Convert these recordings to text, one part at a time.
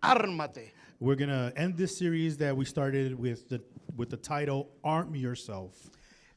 ármate. We're going to end this series that we started with the title, Arm Yourself.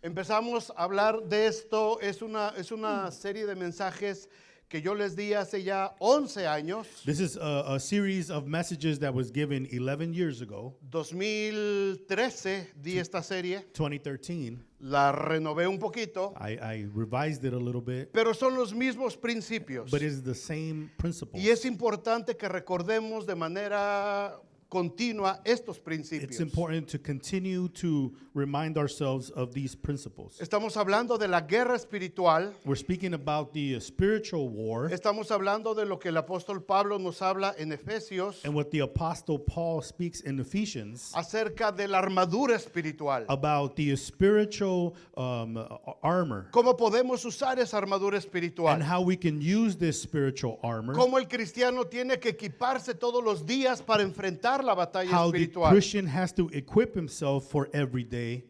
Empezamos a hablar de esto, es una serie de mensajes que yo les di hace ya 11 años. This is a series of messages that was given 11 years ago, 2013 di esta serie, 2013. la renové un poquito, I revised it a little bit, pero son los mismos principios. but it's the same principles. Y es importante que recordemos de manera continua estos It's principios. important to continue to remind ourselves of these principles. Estamos hablando de la guerra espiritual. We're speaking about the spiritual war Estamos hablando de lo que el apóstol Pablo nos habla en Efesios and what the Apostle Paul speaks in Ephesians acerca de la armadura espiritual. about the spiritual armor ¿Cómo podemos usar esa armadura and espiritual? how we can use this spiritual armor, ¿Cómo el cristiano tiene que equiparse todos los días para enfrentar la batalla how the espiritual? Christian has to equip himself for everyday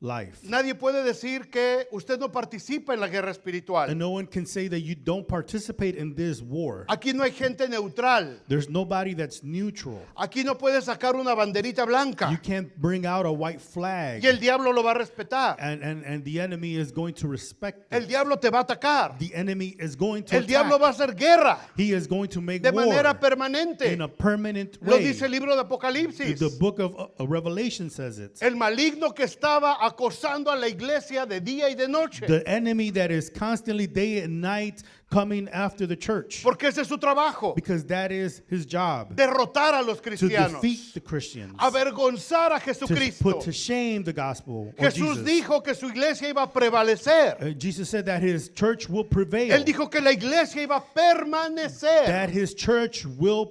life. Nadie puede decir que usted no participa en la guerra espiritual. And no one can say that you don't participate in this war. Aquí no hay gente neutral. There's nobody that's neutral. Aquí no puede sacar una banderita You blanca can't bring out a white flag. y el diablo lo va a respetar. And the enemy is going to respect El it. diablo te va a atacar. The enemy is going to El diablo va a attack. hacer guerra He is going to make de war manera permanente. in a permanent Lo way. dice el libro de Apocalipsis. The book of Revelation says it. El maligno que estaba acosando a la iglesia de día y de noche. The enemy that is constantly day and night coming after the church. Porque ese es su trabajo. Because that is his job. Derrotar a los To cristianos. defeat the Christians. Avergonzar a To Jesucristo. put to shame the gospel of Jesús Jesus. dijo que su iglesia iba a prevalecer. Jesus said that his church will prevail. Él dijo que la iglesia iba a permanecer. That his church will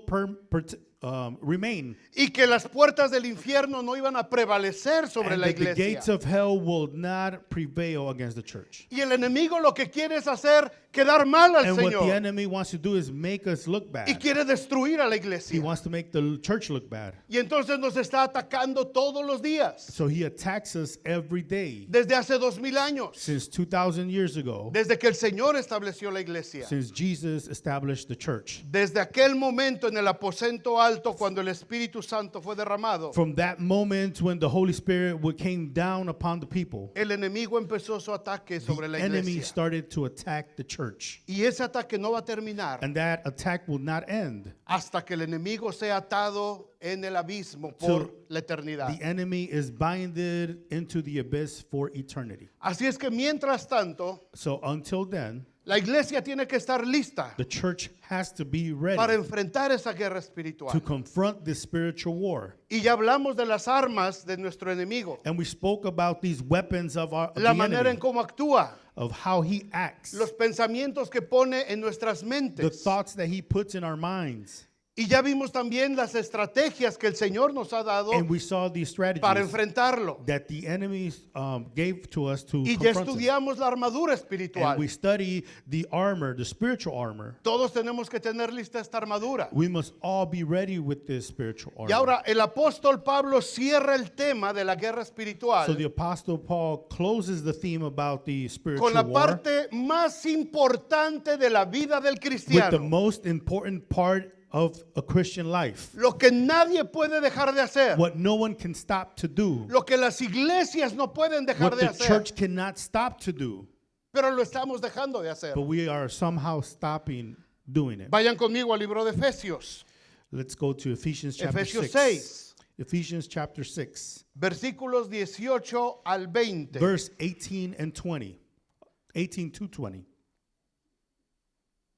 remain. Y que las puertas del infierno no iban a prevalecer sobre And la that the iglesia. gates of hell will not prevail against the church. Y el enemigo lo que quiere es hacer quedar mal al And what the Señor. enemy wants to do is make us look Y bad. quiere destruir a la He iglesia. wants to make the church look bad. Y entonces nos está atacando todos los días. So he attacks us every day. Desde hace 2000 años. Since 2,000 years ago, Desde que el Señor estableció la iglesia. since Jesus established the church. Desde aquel momento en el aposento alto cuando el Espíritu Santo fue derramado. From that moment when the Holy Spirit came down upon the people, El enemigo empezó su ataque sobre la the enemy iglesia. started to attack the church. Y ese ataque no va a terminar And that attack will not end. hasta que el enemigo sea atado en el abismo por la eternidad. The enemy is binded into the abyss for eternity. Así es que mientras tanto, So until then, la iglesia tiene que estar lista the church has to be para ready enfrentar esa guerra to espiritual. confront this spiritual war. Y ya hablamos de las armas de nuestro enemigo, And we spoke about these weapons of la the manera en enemy, cómo actúa, of how he acts, los pensamientos que pone en nuestras the mentes. thoughts that he puts in our minds. Y ya vimos también las estrategias que el Señor nos ha dado And we saw these para strategies enfrentarlo. that the enemy gave to us to Y ya confront him. estudiamos la armadura And espiritual. we study the armor, the spiritual armor. Todos tenemos que tener lista esta armadura. We must all be ready with this spiritual Y armor. ahora el apóstol Pablo cierra el tema de la guerra So espiritual the Apostle Paul closes the theme about the con spiritual la war parte más importante de la vida del with the cristiano. most important part of a Christian life. Lo que nadie puede dejar de hacer. What no one can stop to do. Lo que las iglesias no pueden dejar What de the hacer. church cannot stop to do. Pero lo estamos dejando de hacer. But we are somehow stopping doing it. Vayan conmigo al libro de Efesios. Let's go to Ephesians chapter Efesios 6. 6. Ephesians chapter 6. Versículos 18 al 20. Verse 18 and 20. 18 to 20.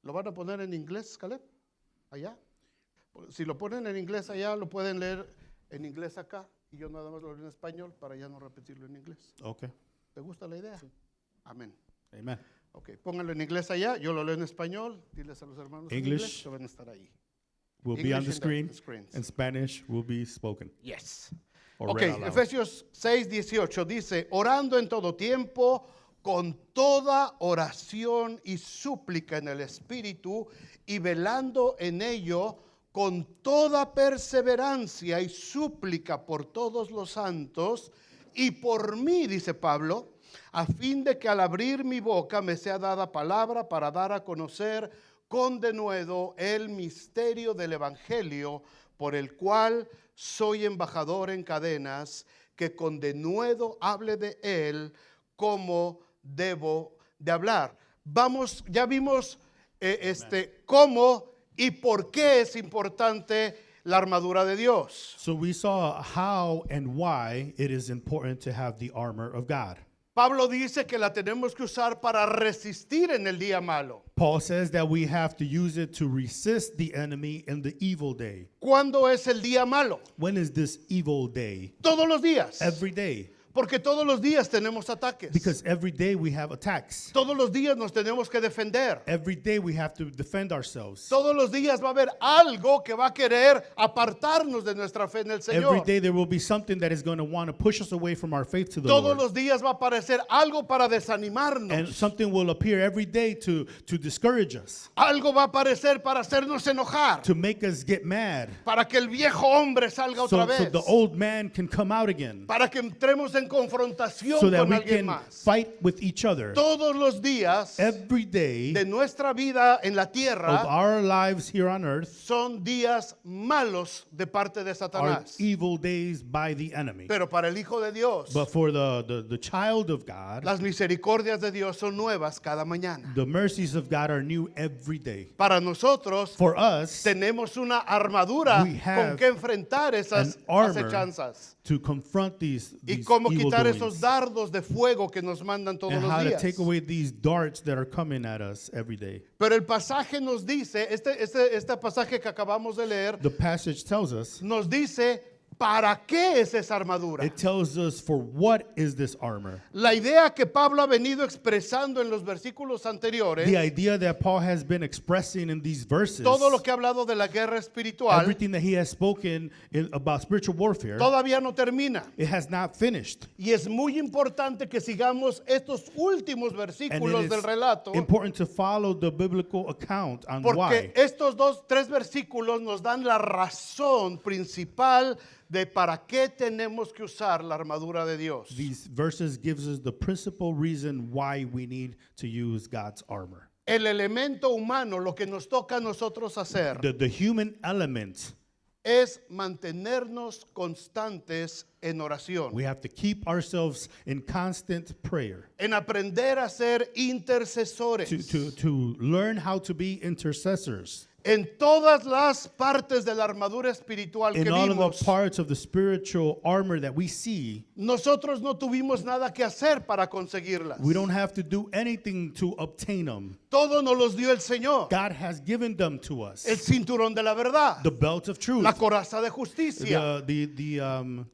¿Lo van a poner en inglés, Caleb? Allá. Si lo ponen en inglés allá, lo pueden leer en inglés acá. Y yo nada más lo leo en español para ya no repetirlo en inglés. Okay. ¿Te gusta la idea? Amén. Amen. Ok, pónganlo en inglés allá. Yo lo leo en español. Diles a los hermanos en English. inglés que van a estar ahí. Will be on the English screen, screens. and Spanish will be spoken. Yes. Or Ok, read out loud. Efesios 6:18 dice, orando en todo tiempo, con toda oración y súplica en el Espíritu, y velando en ello con toda perseverancia y súplica por todos los santos, y por mí, dice Pablo, a fin de que al abrir mi boca me sea dada palabra para dar a conocer con denuedo el misterio del Evangelio, por el cual soy embajador en cadenas, que con denuedo hable de él como debo de hablar. Ya vimos cómo y por qué es importante la armadura de Dios. So we saw how and why it is important to have the armor of God. Pablo dice que la tenemos que usar para resistir en el día malo. Paul says that we have to use it to resist the enemy in the evil day. ¿Cuándo es el día malo? When is this evil day? Todos los días. Every day. Porque todos los días tenemos ataques. Because every day we have attacks. Todos los días nos tenemos que defender. Every day we have to defend ourselves. Todos los días va a haber algo que va a querer apartarnos de nuestra fe en el Every Señor. day there will be something that is going to want to push us away from our faith to the Todos Lord. los días va a aparecer algo para And desanimarnos. something will appear every day to discourage us, Algo va a aparecer para hacernos enojar. to make us get mad. Para que el viejo hombre salga otra So vez. the old man can come out again. Para que entremos en confrontación So that con we alguien can más. fight with each other. Todos los días Every day de nuestra vida en la of tierra our lives here on earth son días malos de parte de are Satanás. evil days by the enemy. Pero para el Hijo de Dios, But for the child of God, las misericordias de Dios son nuevas cada mañana. the mercies of God are new every day. Para nosotros For us, tenemos una armadura We have con que enfrentar esas an armor acechanzas to confront these y evil cómo quitar esos doings, dardos de fuego que nos mandan todos and los how to días. take away these darts that are coming at us every day. Pero el pasaje nos dice, este pasaje que acabamos de leer, The passage tells us, nos dice para qué es esa armadura. it tells us for what is this armor. La idea que Pablo ha venido expresando en los versículos anteriores, The idea that Paul has been expressing in these verses, todo lo que ha hablado de la guerra espiritual, everything that he has spoken about spiritual warfare, todavía no termina. it has not finished. Y es muy importante que sigamos estos últimos And versículos it del is relato, important to follow the biblical account on porque why. estos tres versículos nos dan la razón principal de para qué tenemos que usar la armadura de Dios. These verses gives us the principal reason why we need to use God's armor. El elemento humano, lo que nos toca a nosotros hacer, The human element, es mantenernos constantes en oración, we have to keep ourselves in constant prayer, en aprender a ser intercesores to learn how to be intercessors en todas las partes de la armadura espiritual que in all of vimos. the parts of the spiritual armor that we see. Nosotros no tuvimos nada que hacer para conseguirlas. We don't have to do anything to obtain them. Todo nos los dio el Señor. God has given them to us. El cinturón de la verdad, The belt of truth, la coraza de justicia, the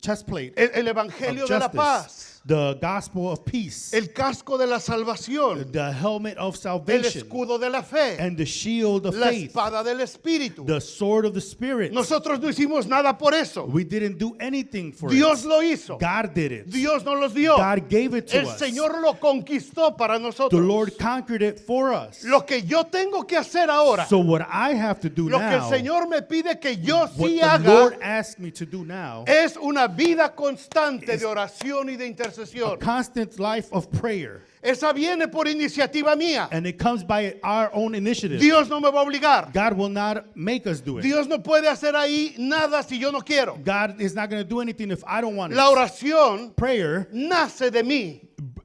chest plate el evangelio of de la justice, paz, the gospel of peace, el casco de la salvación, the helmet of el salvation, escudo de la fe, and the shield of la faith, espada del Espíritu. the sword of the Spirit. Nosotros no hicimos nada por eso. We didn't do anything for Dios it. lo hizo. God did it. Dios nos los dio. God gave it to El us. Señor lo conquistó para The nosotros. Lord conquered it for us. Lo que yo tengo que hacer ahora, So what I have to do lo que el now, Señor me pide que yo what sí the haga, Lord asked me to do now, es una vida constante is de oración y de a intercesión. constant life of prayer. Esa viene por iniciativa mía. And it comes by our own initiative. Dios no me va a obligar. God will not make us do it. Dios no puede hacer ahí nada si yo no quiero. God is not going to do anything if I don't want it. La oración Prayer nace de mí.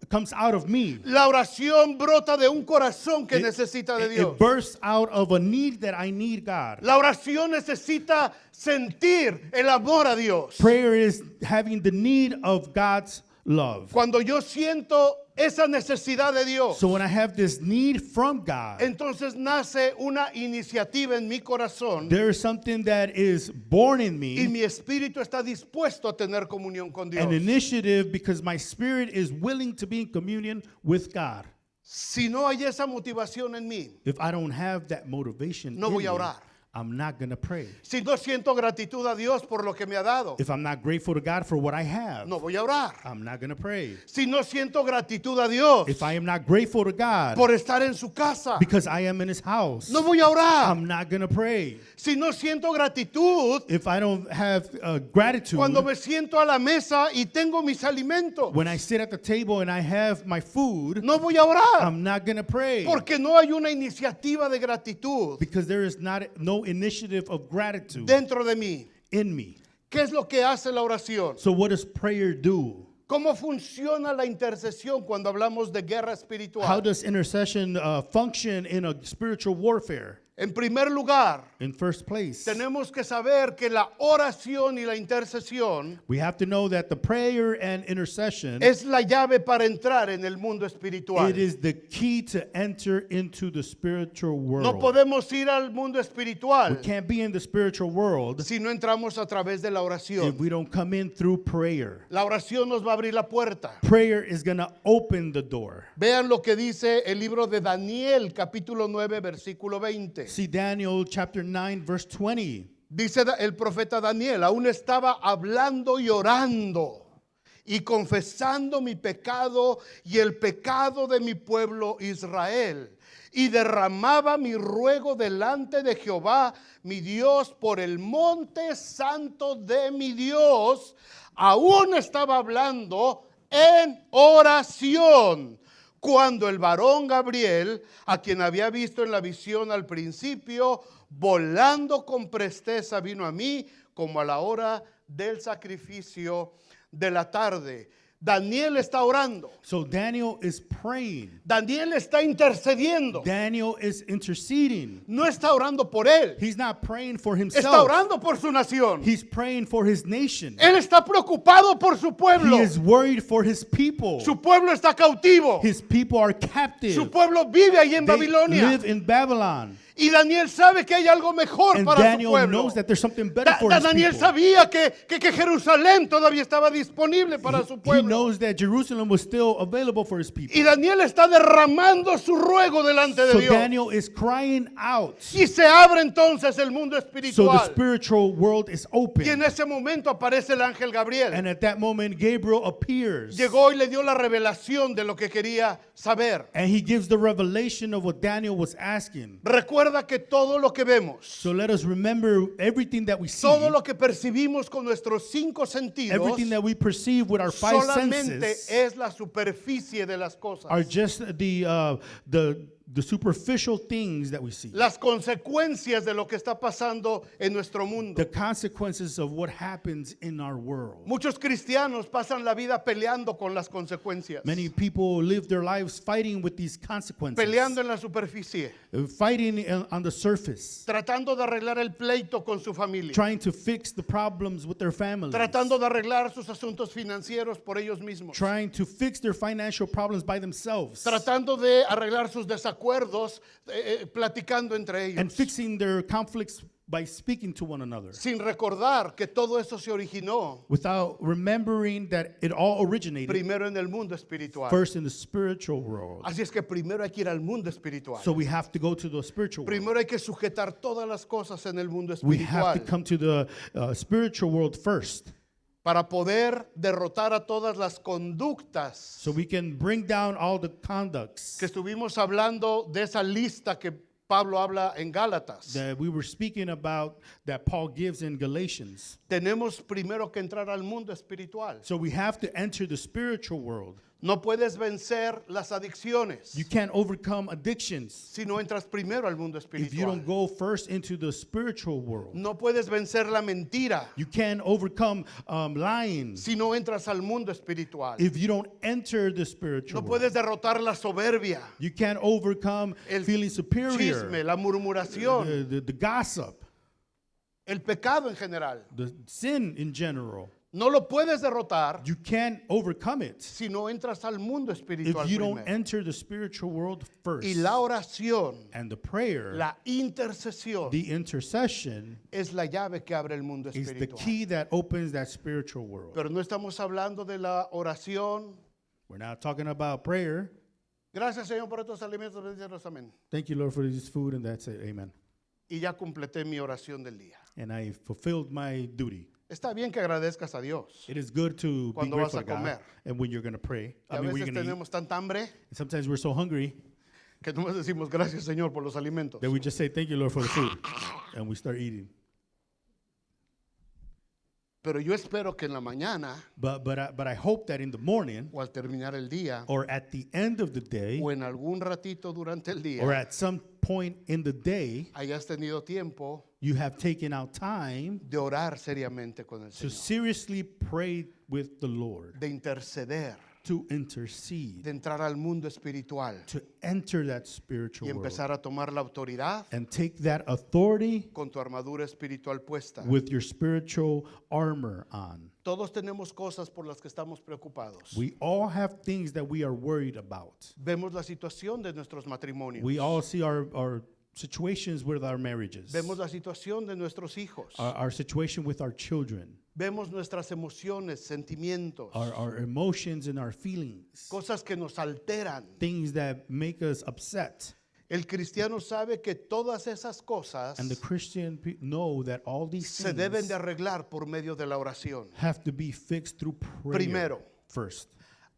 comes out of me. La oración brota de un corazón que It- necesita de it Dios. bursts out of a need that I need God. La oración necesita sentir el amor a Dios. Prayer is having the need of God's love. Cuando yo siento esa necesidad de Dios, So when I have this need from God, entonces nace una iniciativa en mi corazón there is something that is born in y me, mi espíritu está dispuesto a tener comunión con Dios. an initiative, because my spirit is willing to be in communion with God. Si no hay esa motivación en mí, If I don't have that motivation, no in voy a me, orar. I'm not going to pray. Si no siento gratitud a Dios por lo que me ha dado, If I'm not grateful to God for what I have, no voy a orar. I'm not going to pray. Si no siento gratitud a Dios If I am not grateful to God por estar en su casa, because I am in his house, no voy a orar. I'm not going to pray. Si no siento gratitud If I don't have gratitude, cuando me siento a la mesa y tengo mis alimentos, when I sit at the table and I have my food, no voy a orar. I'm not going to pray. Porque no hay una iniciativa de gratitud Because there is no initiative of gratitude dentro de mí. in me. ¿Qué es lo que hace la oración? So what does prayer do? ¿Cómo funciona la intercesión cuando hablamos de guerra How espiritual? does intercession function in a spiritual warfare? En primer lugar, In first place, tenemos que saber que la oración y la intercesión we have to know that the prayer and intercession, es la llave para entrar en el mundo espiritual. it is the key to enter into the spiritual world. No podemos ir al mundo We espiritual can't be in the spiritual world si no entramos a través de la if oración. we don't come in through prayer. La oración nos va a abrir la puerta. Prayer is going to open the door. Vean lo que dice el libro de Daniel, capítulo 9, versículo 20. See Daniel chapter 9 verse 20. Dice el profeta Daniel, aún estaba hablando y orando y confesando mi pecado y el pecado de mi pueblo Israel. Y derramaba mi ruego delante de Jehová, mi Dios, por el monte santo de mi Dios. Aún estaba hablando en oración, cuando el varón Gabriel, a quien había visto en la visión al principio, volando con presteza vino a mí como a la hora del sacrificio de la tarde. Daniel está orando. So Daniel is praying. Daniel está intercediendo. Daniel is interceding. No está orando por él. He's not praying for Está himself. orando por su nación. He's praying for his nation. Él está preocupado por su pueblo. He is worried for his people. Su pueblo está cautivo. His people are captive. Su pueblo vive ahí en They Babilonia. live in Babylon. Y Daniel sabe que hay algo mejor And para su Daniel pueblo. knows that there's something better for his Daniel people. sabía que Jerusalén todavía estaba disponible para su He pueblo. knows that Jerusalem was still available for his people. Y Daniel está derramando su ruego delante de So Dios. Daniel is crying out. Y se abre entonces el mundo So the espiritual. spiritual world is Y en open. ese momento aparece el ángel Gabriel. And at that moment, Gabriel appears. Llegó y le dio la revelación de lo que quería saber. And he gives the revelation of what Daniel was asking. Recuerda que todo lo que vemos, So let us remember everything that we see, todo lo que percibimos con nuestros cinco sentidos, everything that we perceive with our five solamente senses es la superficie de las cosas. are just the superficial things that we see. Las consecuencias de lo que está pasando en nuestro mundo. The consequences of what happens in our world. Muchos cristianos pasan la vida peleando con las consecuencias, Many people live their lives fighting with these consequences, peleando en la superficie, fighting on the surface, tratando de arreglar el pleito con su familia, trying to fix the problems with their families, tratando de arreglar sus asuntos financieros por ellos mismos, trying to fix their financial problems by themselves, tratando de arreglar sus desacuerdos, platicando entre ellos, and fixing their conflicts by speaking to one another, sin recordar que todo eso se originó without remembering that it all originated primero en el mundo espiritual. first in the spiritual world. Así es que primero hay que ir al mundo espiritual. So we have to go to the spiritual world. Primero hay que sujetar todas las cosas en el mundo We have to espiritual come to the spiritual world first, para poder derrotar a todas las conductas so we can bring down all the conducts que estuvimos hablando de esa lista que Pablo habla en Gálatas. that we were speaking about that Paul gives in Galatians. Tenemos primero que entrar al mundo espiritual. So we have to enter the spiritual world. No puedes vencer las adicciones You can't overcome addictions si no entras primero al mundo if you espiritual. don't go first into the spiritual world. No puedes vencer la mentira You can't overcome lying si no entras al mundo espiritual. if you don't enter the spiritual No world. puedes derrotar la soberbia, You can't overcome el feeling superior, chisme, la murmuración, the gossip, el pecado en general. the sin in general. No lo puedes derrotar You can't overcome it si no entras al mundo if espiritual you don't primero. enter the spiritual world first. Y la oración, And the prayer, la intercesión, the intercession, es la llave que abre el mundo is the espiritual. key that opens that spiritual world. Pero no estamos hablando de la oración. We're not talking about prayer. Gracias, Señor, por estos alimentos. Bendícelos, amén. Thank you, Lord, for this food, and that's it. Amen. y ya completé mi oración del día. and I fulfilled my duty. Está bien que agradezcas a Dios. It is good to be Cuando vas grateful a to God, comer. and when you're going to pray. Y a I mean, when veces you're going to eat. tenemos tanta hambre And sometimes we're so hungry que nomás decimos gracias, Señor, por los alimentos. that we just say, thank you, Lord, for the food, and we start eating. Pero yo espero que en la mañana But I hope that in the morning o al terminar el día or at the end of the day o en algún ratito durante el or día at some point in the day, hayas tenido tiempo you have taken out time de orar seriamente con el to Señor, seriously pray with the Lord, de interceder, to intercede, de entrar al mundo espiritual to enter that y spiritual world, empezar a tomar la autoridad and take that authority con tu armadura espiritual puesta. with your spiritual armor on. Todos tenemos cosas por las que estamos preocupados. We all have things that we are worried about. Vemos la situación de nuestros matrimonios. We all see our situations with our marriages, Vemos la situación de nuestros hijos. our situation with our children, Vemos nuestras emociones, sentimientos, our emotions and our feelings, cosas que nos alteran. things that make us upset. El cristiano sabe que todas esas cosas And the Christian know that all these se deben things de arreglar por medio de la oración. have to be fixed through prayer Primero. first.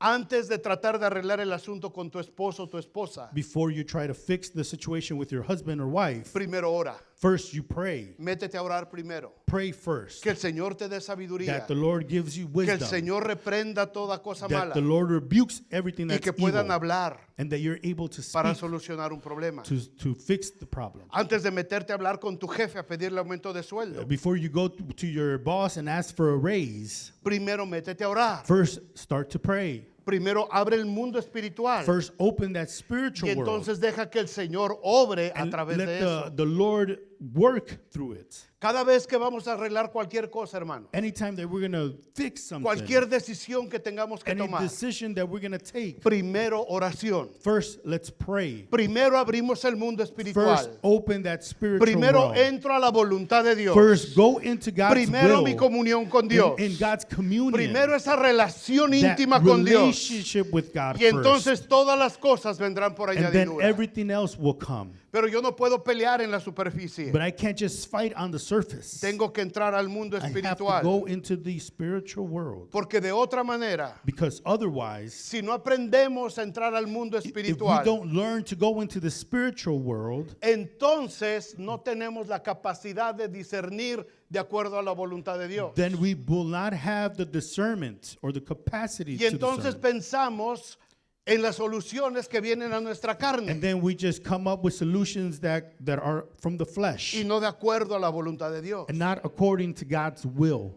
Antes de tratar de arreglar el asunto con tu esposo o tu esposa, Before you try to fix the situation with your husband or wife, primero ora. first you pray. Métete a orar primero. Pray first. Que el Señor te dé sabiduría. That the Lord gives you Que el wisdom. Señor reprenda toda cosa That mala the Lord rebukes everything y that's que puedan evil. hablar And that you're able to para speak solucionar un problema. to fix the problem. Antes de meterte a hablar con tu jefe a pedirle aumento de sueldo, Before you go to your boss and ask for a raise, primero métete a orar. first start to pray. Primero abre el mundo espiritual First open that y spiritual world entonces deja que el Señor obre a and través de let eso. the Lord work through it. Cada vez que vamos a arreglar cualquier cosa, hermano, Anytime that we're going to fix something, cualquier decisión que tengamos que any tomar, decision that we're going to take, primero oración. first let's pray. Primero abrimos el mundo First espiritual. open that spiritual Primero world. entro a la voluntad de Dios. First go into God's Primero mi will, comunión con Dios. in God's communion, Primero esa relación that íntima con Dios. relationship with God Y entonces first. todas las cosas vendrán por And then añadidura. everything else will come. Pero yo no puedo pelear en la superficie. But I can't just fight on the surface. Tengo que entrar al mundo I have to espiritual. go into the spiritual world. Porque de otra manera, Because otherwise, si no aprendemos a entrar al mundo if we espiritual, don't learn to go into the spiritual world, entonces no tenemos la capacidad de discernir de acuerdo a la voluntad de Dios. then we will not have the discernment or the capacity Y to entonces discern. pensamos en las soluciones que vienen a nuestra And carne then we just come up with solutions that are from the flesh y no de acuerdo a la voluntad de Dios. and not according to God's will.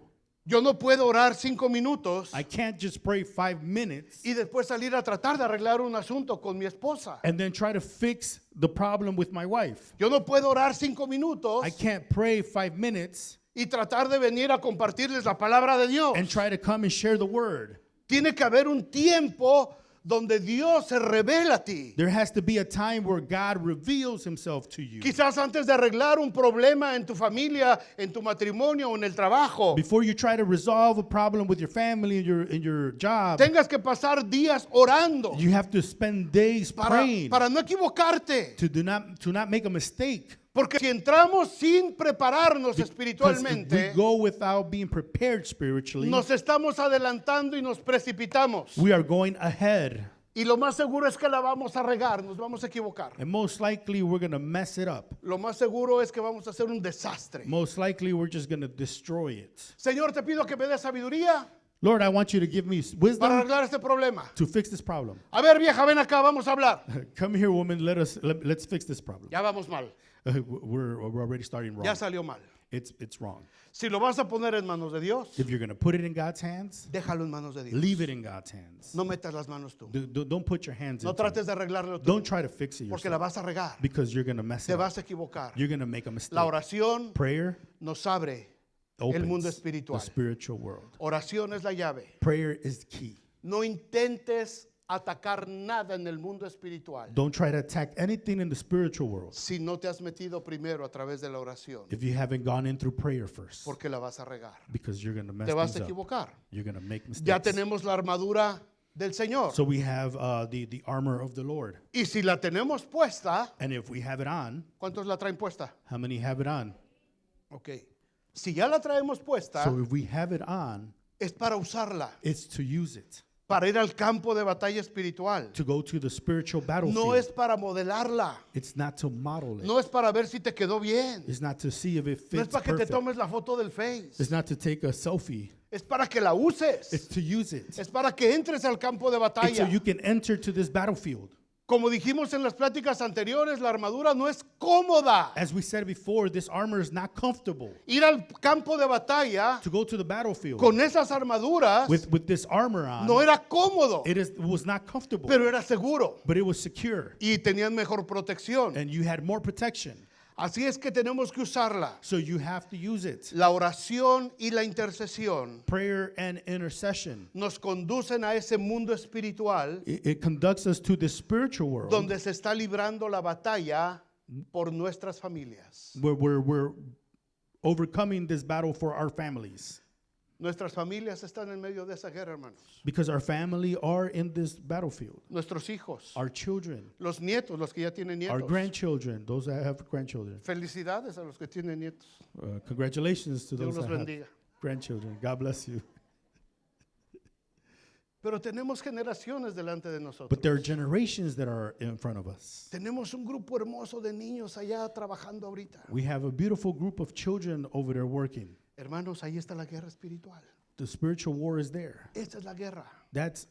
Yo no puedo orar 5 minutos I can't just pray 5 minutes y después salir a tratar de arreglar un asunto con mi esposa. and then try to fix the problem with my wife. Yo no puedo orar 5 minutos I can't pray 5 minutes y tratar de venir a compartirles la palabra de Dios. and try to come and share the word. Tiene que haber un tiempo donde Dios se revela a ti. There has to be a time where God reveals himself to you. Quizás antes de arreglar un problema en tu familia, en tu matrimonio o en el trabajo, Before you try to resolve a problem with your family and your job, tengas que pasar días orando you have to spend days praying para no equivocarte. to not make a mistake. Porque si entramos sin prepararnos Because if we espiritualmente, go without being prepared spiritually, nos estamos adelantando y nos precipitamos. we are going ahead. Y lo más seguro es que la vamos a regar, nos vamos a equivocar. And most likely we're going to mess it up. Lo más seguro es que vamos a hacer un desastre. Most likely we're just going to destroy it. Señor, te pido que me des sabiduría Lord, I want you to give me para wisdom arreglar este problema. to fix this problem. A ver, vieja, ven acá, vamos a hablar. Come here, woman. Let's fix this problem. Ya vamos mal, We're already starting wrong. ya salió mal. It's wrong. Si lo vas a poner en manos de Dios, If you're going to put it in God's hands, déjalo en manos de Dios. leave it in God's hands. No metas las manos tú. Don't put your hands No into trates it. de arreglarlo tú, Don't try to fix it porque la yourself vas a regar. because you're going to mess Te it up. vas a equivocar. You're going to make a mistake. La oración Prayer nos abre el opens mundo the espiritual. spiritual world. Oración es la llave. Prayer is key. No intentes atacar nada en el mundo espiritual Don't try to attack anything in the spiritual world si no te has metido primero a través de la oración, if you haven't gone in through prayer first, porque la vas a regar. because you're going to mess Te vas things a up. equivocar. You're going to make Ya mistakes. tenemos la armadura del Señor. So we have the armor of the Lord. Y si la tenemos puesta, And if we have it on, ¿cuántos la traen puesta? how many have it on? Ok. Si ya la traemos puesta, So if we have it on, es para usarla, it's to use it, para ir al campo de batalla espiritual. to go to the spiritual battlefield. No es para modelarla. It's not to model it. No es para ver si te quedó bien. It's not to see if it No es fits para que te perfect. tomes la foto del Face. It's not to take a selfie. Es para que la uses. It's to use it. Es para que entres al campo de It's so batalla. you can enter to this battlefield. Como dijimos en las pláticas anteriores, la armadura no es cómoda. As we said before, this armor is not comfortable. Ir al campo de batalla To go to the battlefield con esas armaduras with this armor on, no era cómodo, it was not comfortable, pero era seguro but it was secure, y tenían mejor protección. and you had more protection. Así es que tenemos que usarla. So you have to use it. La oración y la intercesión Prayer and intercession. nos conducen a ese mundo espiritual It conducts us to the spiritual world donde se está librando la batalla por nuestras familias. where we're overcoming this battle for our families. Nuestras familias están en medio de esa guerra, hermanos. Because our family are in this battlefield. Nuestros hijos, Our children, los nietos, los que ya tienen our nietos. grandchildren, those that have grandchildren. Felicidades a los que tienen nietos. Congratulations to Dios those los that have bendiga. grandchildren. God bless you. Pero tenemos generaciones delante de nosotros. But there are generations that are in front of us. Tenemos un grupo hermoso de niños allá trabajando ahorita. We have a beautiful group of children over there working. Hermanos, ahí está la guerra espiritual. The spiritual war is there. Esta es la guerra. That's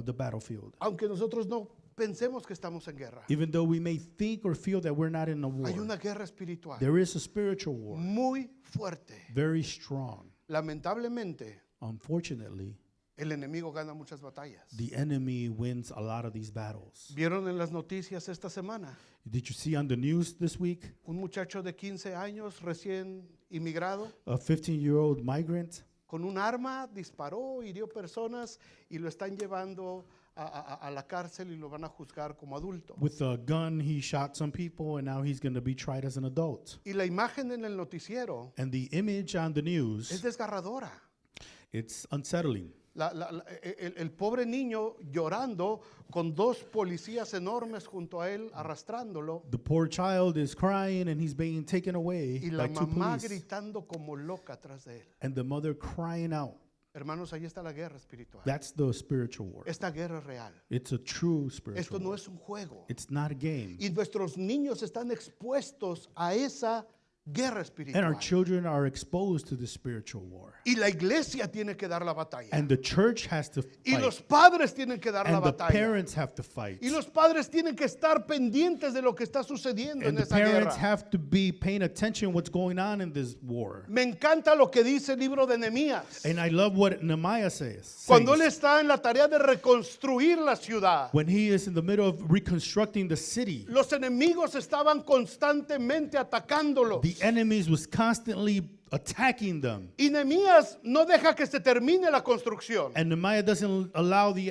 the battlefield. Aunque nosotros no pensemos que estamos en guerra, Even though we may think or feel that we're not in a war, hay una guerra espiritual there is a spiritual war, muy fuerte. very strong. Lamentablemente, Unfortunately, el enemigo gana muchas batallas. the enemy wins a lot of these battles. ¿Vieron en las noticias esta semana? Did you see on the news this week Un muchacho de 15 años recién inmigrado a 15-year-old migrant con un arma disparó, hirió personas y lo están llevando a la cárcel y lo van a juzgar como adulto. with a gun? He shot some people and now he's going to be tried as an adult. Y la imagen en el noticiero And the image on the es news, desgarradora. it's unsettling. El pobre niño llorando con dos policías enormes junto a él arrastrándolo The poor child is crying and he's being taken away y la by two mamá police, gritando como loca atrás de él. and the mother crying out. Hermanos, ahí está la guerra espiritual. That's the spiritual war. Esta guerra es real. It's a true Esto spiritual no war. es un juego. It's not a game. Y nuestros niños están expuestos a esa guerra And our espiritual. children are exposed to the spiritual war. Y la iglesia tiene que dar la batalla. And the church has to Y los fight. padres tienen que dar la And the batalla. parents have to fight. Y los padres tienen que estar pendientes de lo que está sucediendo And en the esa parents guerra. have to be paying attention what's going on in this war. Me encanta lo que dice el libro de Nehemías. And I love what Nehemiah says. Cuando él está en la tarea de reconstruir la ciudad, When he is in the middle of reconstructing the city, los enemigos estaban constantemente atacándolos. the enemies was constantly attacking them. Y Nehemías no deja que se termine la construcción. And Nehemiah doesn't allow the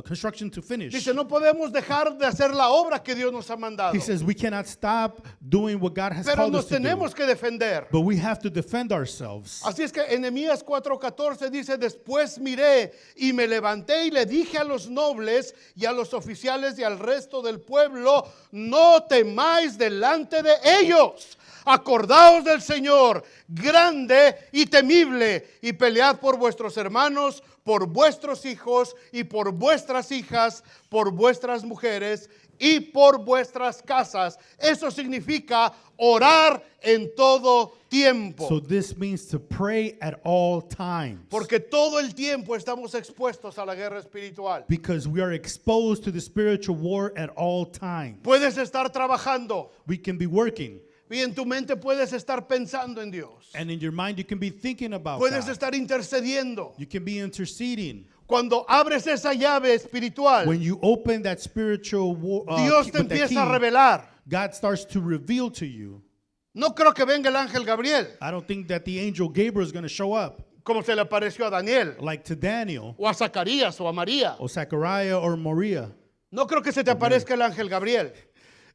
construction to finish. Dice, no podemos dejar de hacer la obra que Dios nos ha mandado. He says we cannot stop doing what God has Pero called nos us to do. tenemos que defender. But we have to defend ourselves. Así es que en Nehemías 4:14 dice, después miré y me levanté y le dije a los nobles y a los oficiales y al resto del pueblo, no temáis delante de ellos. Acordaos del Señor, grande y temible, y pelead por vuestros hermanos, por vuestros hijos y por vuestras hijas, por vuestras mujeres y por vuestras casas. Eso significa orar en todo tiempo. So this means to pray at all times. Porque todo el tiempo estamos expuestos a la guerra espiritual. Because we are exposed to the spiritual war at all times. Puedes estar trabajando We can be working. y en tu mente puedes estar pensando en Dios. And in your mind you can be thinking about Puedes God. estar intercediendo. You can be interceding. Cuando abres esa llave espiritual, When you open that spiritual war, Dios te with that empieza a key, revelar. God starts to reveal to you. No creo que venga el ángel Gabriel, I don't think that the angel Gabriel is going to show up como se le apareció a Daniel, like to Daniel o a Zacarías, o a María. or Zechariah or Maria. No creo que se te aparezca el ángel Gabriel.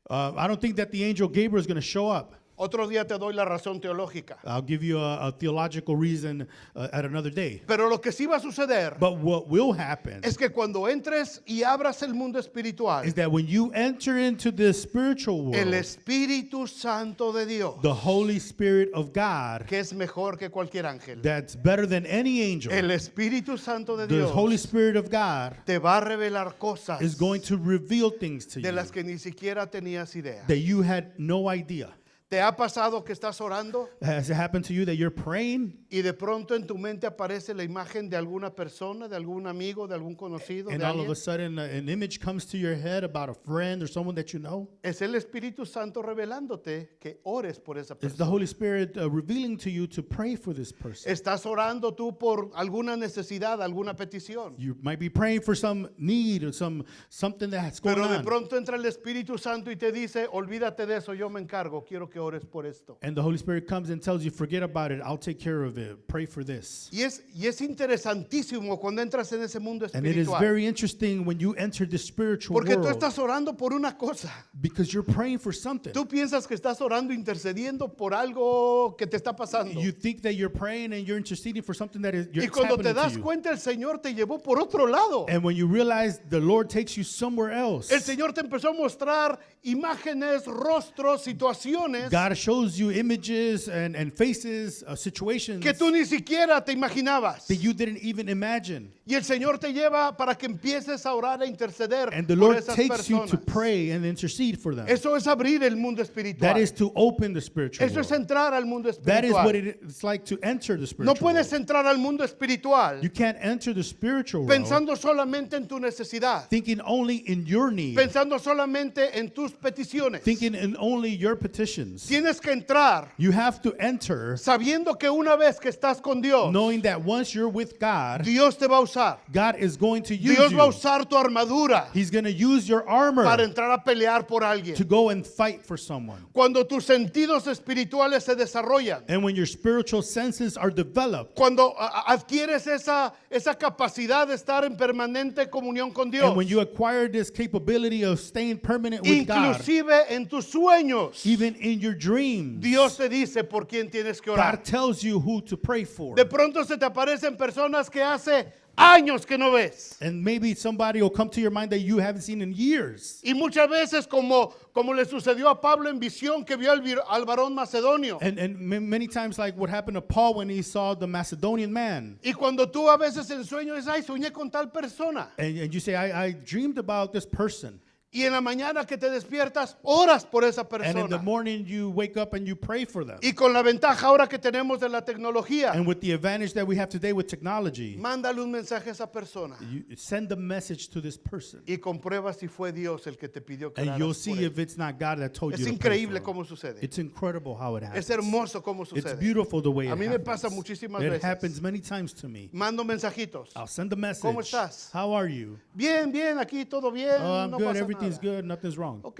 I don't think that the angel Gabriel is going to show up. Otro día te doy la razón teológica. I'll give you a theological reason at another day. Pero lo que sí va a suceder But what will happen es que cuando entres y abras el mundo espiritual, is that when you enter into the spiritual el world, Espíritu Santo de Dios, the Holy Spirit of God, que es mejor que cualquier ángel, that's better than any angel, el Espíritu Santo de the Dios Holy Spirit of God te va a revelar cosas is going to reveal things to de you las que ni siquiera tenías idea. that you had no idea. ¿Te ha pasado que estás orando Has it happened to you that you're praying y de pronto en tu mente aparece la imagen de alguna persona, de algún amigo, de algún conocido, and de all of alguien? a sudden an image comes to your head about a friend or someone that you know? Es el Espíritu Santo revelándote que ores por esa It's the persona. Holy Spirit revealing to you to pray for this person. Estás orando tú por alguna necesidad, alguna petición. You might be praying for some need or something that's going Pero de on. pronto entra el Espíritu Santo y te dice, olvídate de eso, yo me encargo, quiero que ores por esto. And the Holy Spirit comes and tells you, forget about it, I'll take care of it, pray for this. Y es interesantísimo cuando entras en ese mundo And it is espiritual. very interesting when you enter the spiritual Porque tú world estás orando por una cosa. because you're praying for something. Tú piensas que estás orando, intercediendo por algo que te está pasando. You think that you're praying and you're interceding for something that is Y it's cuando te happening das to you. cuenta, el Señor te llevó por otro lado. And when you realize the Lord takes you somewhere else, El Señor te empezó a mostrar imágenes, rostros, situaciones God shows you images and faces, situations que tú ni siquiera te imaginabas. that you didn't even imagine. Y el Señor te lleva para que empieces a orar e interceder And the por Lord esas takes you personas. to pray and intercede for them. Eso es abrir el mundo espiritual. That is to open the spiritual Eso es world. entrar al mundo That is what espiritual. it's like to enter the No spiritual puedes world. entrar al mundo espiritual You can't enter the spiritual world pensando solamente en tu necesidad, thinking only in your need, pensando solamente en tus peticiones. thinking in only your petitions. Tienes que entrar You have to enter sabiendo que una vez que estás con Dios, knowing that once you're with God, Dios te va a usar. God is going to use Dios va a you. usar tu armadura He's going to use your armor para entrar a pelear por alguien. to go and fight for someone. Cuando tus sentidos espirituales se desarrollan, And when your spiritual senses are developed, cuando adquieres esa capacidad de estar en permanente comunión con Dios, and when you acquire this capability of staying permanent with God, inclusive en tus sueños, even in your dreams, Dios te dice por quién tienes que orar. God tells you who to pray for. De pronto se te aparecen personas que hace años que no ves. And maybe somebody will come to your mind that you haven't seen in years. Y muchas veces como le sucedió a Pablo en visión que vio al varón macedonio. And many times, like what happened to Paul when he saw the Macedonian man. Y cuando tú a veces en sueños dices, ay, soñé con tal persona. And you say, I dreamed about this person. Y en la mañana que te despiertas, oras por esa And in the persona. morning, you wake up and you pray for them. Y con la ventaja ahora que tenemos de la tecnología, And with the advantage that we have today with technology, mándale un mensaje a esa persona you send a message to this person. y comprueba si fue Dios el que te pidió que And you'll oraras por see él. if it's not God that told Es you to pray increíble for cómo him. sucede. It's incredible how it happens. Es hermoso cómo It's sucede. beautiful the way A it mí me happens. pasa muchísimas It veces. happens many times to me. Mando mensajitos. I'll send a message. ¿Cómo estás? How are you? Bien, bien, aquí todo bien, Oh, I'm no good. pasa Everything's nada. good. Nothing's wrong. Ok.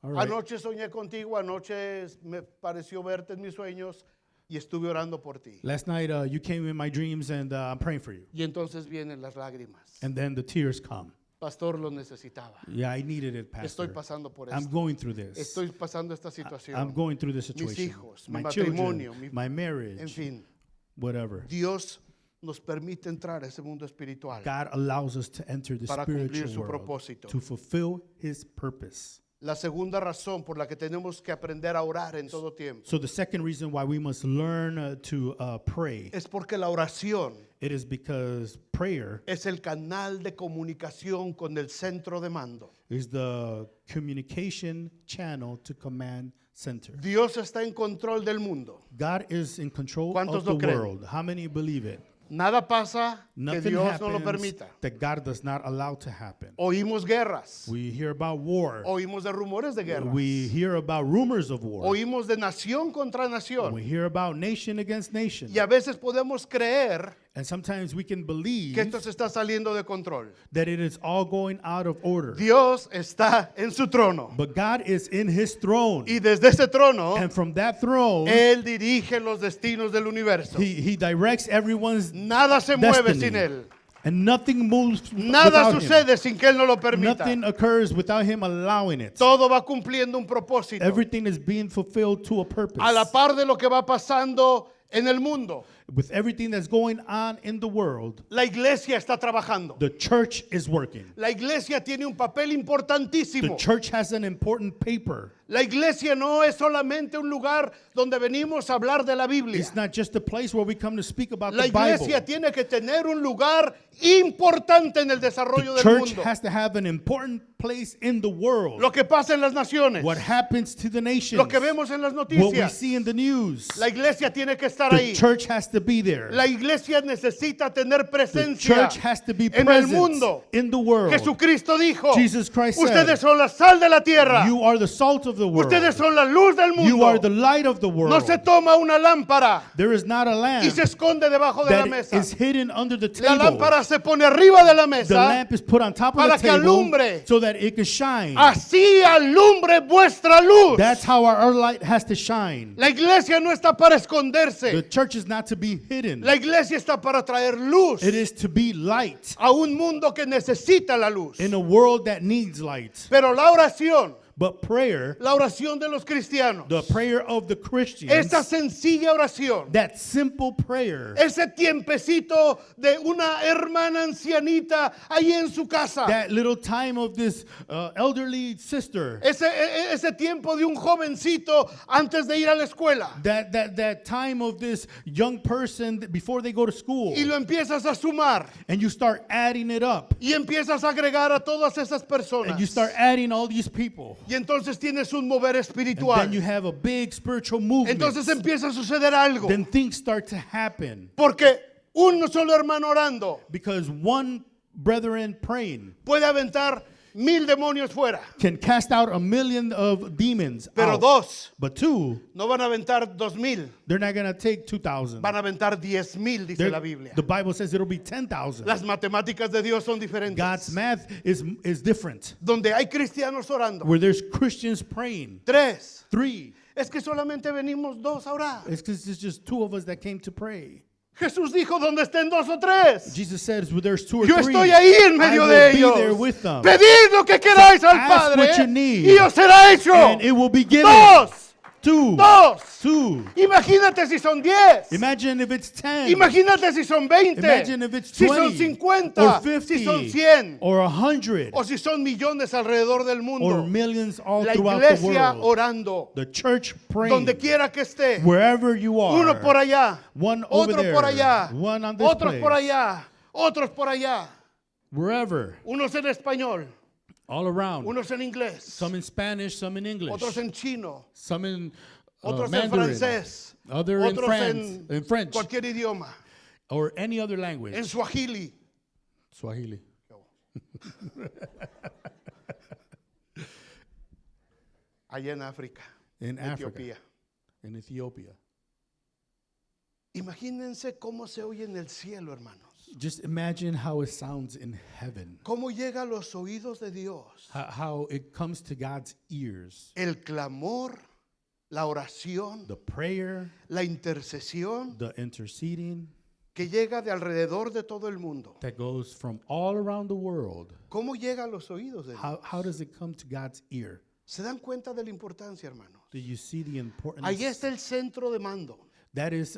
All right. Anoche soñé contigo, anoche me pareció verte en mis sueños y estuve orando por ti. Last night, you came in my dreams, and I'm praying for you. Y entonces vienen las lágrimas. And then the tears come. Pastor, lo necesitaba. Yeah, I needed it, Estoy Pastor. pasando por I'm esto. going through this. Estoy pasando esta situación. I'm going through this Mis situation. hijos, My mi children, matrimonio, my marriage, En fin, whatever. Dios nos permite entrar a ese mundo espiritual God allows us to enter the para cumplir spiritual su world propósito. to fulfill His purpose. La segunda razón por la que tenemos que aprender a orar en todo tiempo So the second reason why we must learn to pray, es porque la oración it is because prayer es el canal de comunicación con el centro de mando. is the communication channel to command center. Dios está en control del mundo. God is in control ¿Cuántos of the lo creen? world. How many believe it? Nada pasa que Nothing Dios no lo happens permita. that God does not allow to happen. Oímos guerras, We hear about war. oímos de rumores de guerras, We hear about rumors of war. oímos de nación contra We nación. hear about nation against nation. Y a veces podemos creer And sometimes we can believe que esto se está saliendo de control. that it is all going out of order. Dios está en su trono. But God is in His throne. Y desde ese trono, And from that throne, Él dirige los destinos del universo. He directs everyone's Nada se mueve destiny. sin Él. And nothing moves Nada without him. sucede sin que Él no lo permita. Nothing occurs without him allowing it. Todo va cumpliendo un propósito. Everything is being fulfilled to a purpose. A la par de lo que va pasando en el mundo, With everything that's going on in the world, la iglesia está trabajando. the church is working. La iglesia tiene un papel The importantísimo. church has an important paper. La iglesia no es solamente un lugar donde venimos a hablar de la Biblia. It's not just a place where we come to speak about La the Bible. iglesia tiene que tener un lugar importante en el desarrollo The del church mundo. has to have an important place in the world. Lo que pasa en las naciones, What happens to the nations, lo que vemos en las what we noticias, see in the news, la iglesia tiene que estar the ahí. church has to be there. La iglesia necesita tener The presencia church has to be en el present mundo. in the world. Jesucristo dijo, Jesus Christ said, ustedes son la sal de la tierra, You are the salt of the world. ustedes son la luz del You are the mundo. light of the world. No se toma una lámpara There is not a y lamp se esconde debajo de la that mesa. is hidden under the La table. lámpara se pone arriba de la The mesa, lamp is put on top of para the que table alumbre. so that it can shine. así alumbre vuestra luz. That's how our light has to shine. La iglesia no está para The esconderse. church is not to be hidden. La iglesia está para traer luz It is to be light a un mundo que necesita la luz. in a world that needs light. Pero la oración But la oración de los cristianos, the prayer of the Christians, esta sencilla oración, that simple prayer, ese tiempecito de una hermana ancianita ahí en su casa, that little time of this elderly sister, ese tiempo de un jovencito antes de ir a la escuela, that time of this young person before they go to school, y lo empiezas a sumar and you start adding it up, y empiezas a agregar a todas esas personas, and you start adding all these people, y entonces tienes un mover and espiritual. then you have a big spiritual movement. Entonces empieza a suceder algo, Then things start to happen porque un solo hermano orando because one brethren praying puede aventar 1000 demonios fuera, can cast out 1,000,000 of demons pero out. dos But two, no van a aventar 2000, they're not going to take 2,000. van a aventar 10,000, dice la Biblia. The Bible says it'll be 10,000. Las matemáticas de Dios son diferentes. God's math is different. Donde hay cristianos orando, Where there's Christians praying. 3. 3. Es que solamente venimos 2 a orar. It's because it's just 2 of us that came to pray. Jesús dijo, donde estén 2 o 3. Jesus says, well, there's 2 or Yo 3. estoy ahí en medio I de will ellos. be there with them. Pedid lo que queráis al ask Padre what you need, y os será hecho. And it will be given. 2. 2. 2. 2. Imagínate si son 10. Imagine if it's 10. Imagínate si son 20. Imagine if it's Si 20. son 50. Or 50. Si son 100. Or 100. O si son millones alrededor del Or mundo. millions all La throughout the iglesia world. orando. The church praying. Donde quiera que esté. Wherever you are. Uno por allá. One over Otro there. por allá. One on this Otros place. por allá. Otros por allá. Wherever. Unos en español. All around. Unos en inglés. Some in Spanish, some in English. Otros en chino. Some in Otros en Mandarin. francés. Other in Otros France, in French. cualquier idioma. Or any other language. En Swahili. Swahili. Allá en África. In Africa. Etiopía. In Ethiopia. Imagínense cómo se oye en el cielo, hermanos. Just imagine how it sounds in heaven. Cómo llega a los oídos de Dios. How it comes to God's ears. El clamor, la oración, The prayer, la intercesión the interceding que llega de alrededor de todo el mundo. that goes from all around the world. ¿Cómo llega a los oídos de Dios? How does it come to God's ear? ¿Se dan cuenta de la importancia, hermanos? Do you see the importance? Ahí está el centro de mando. That is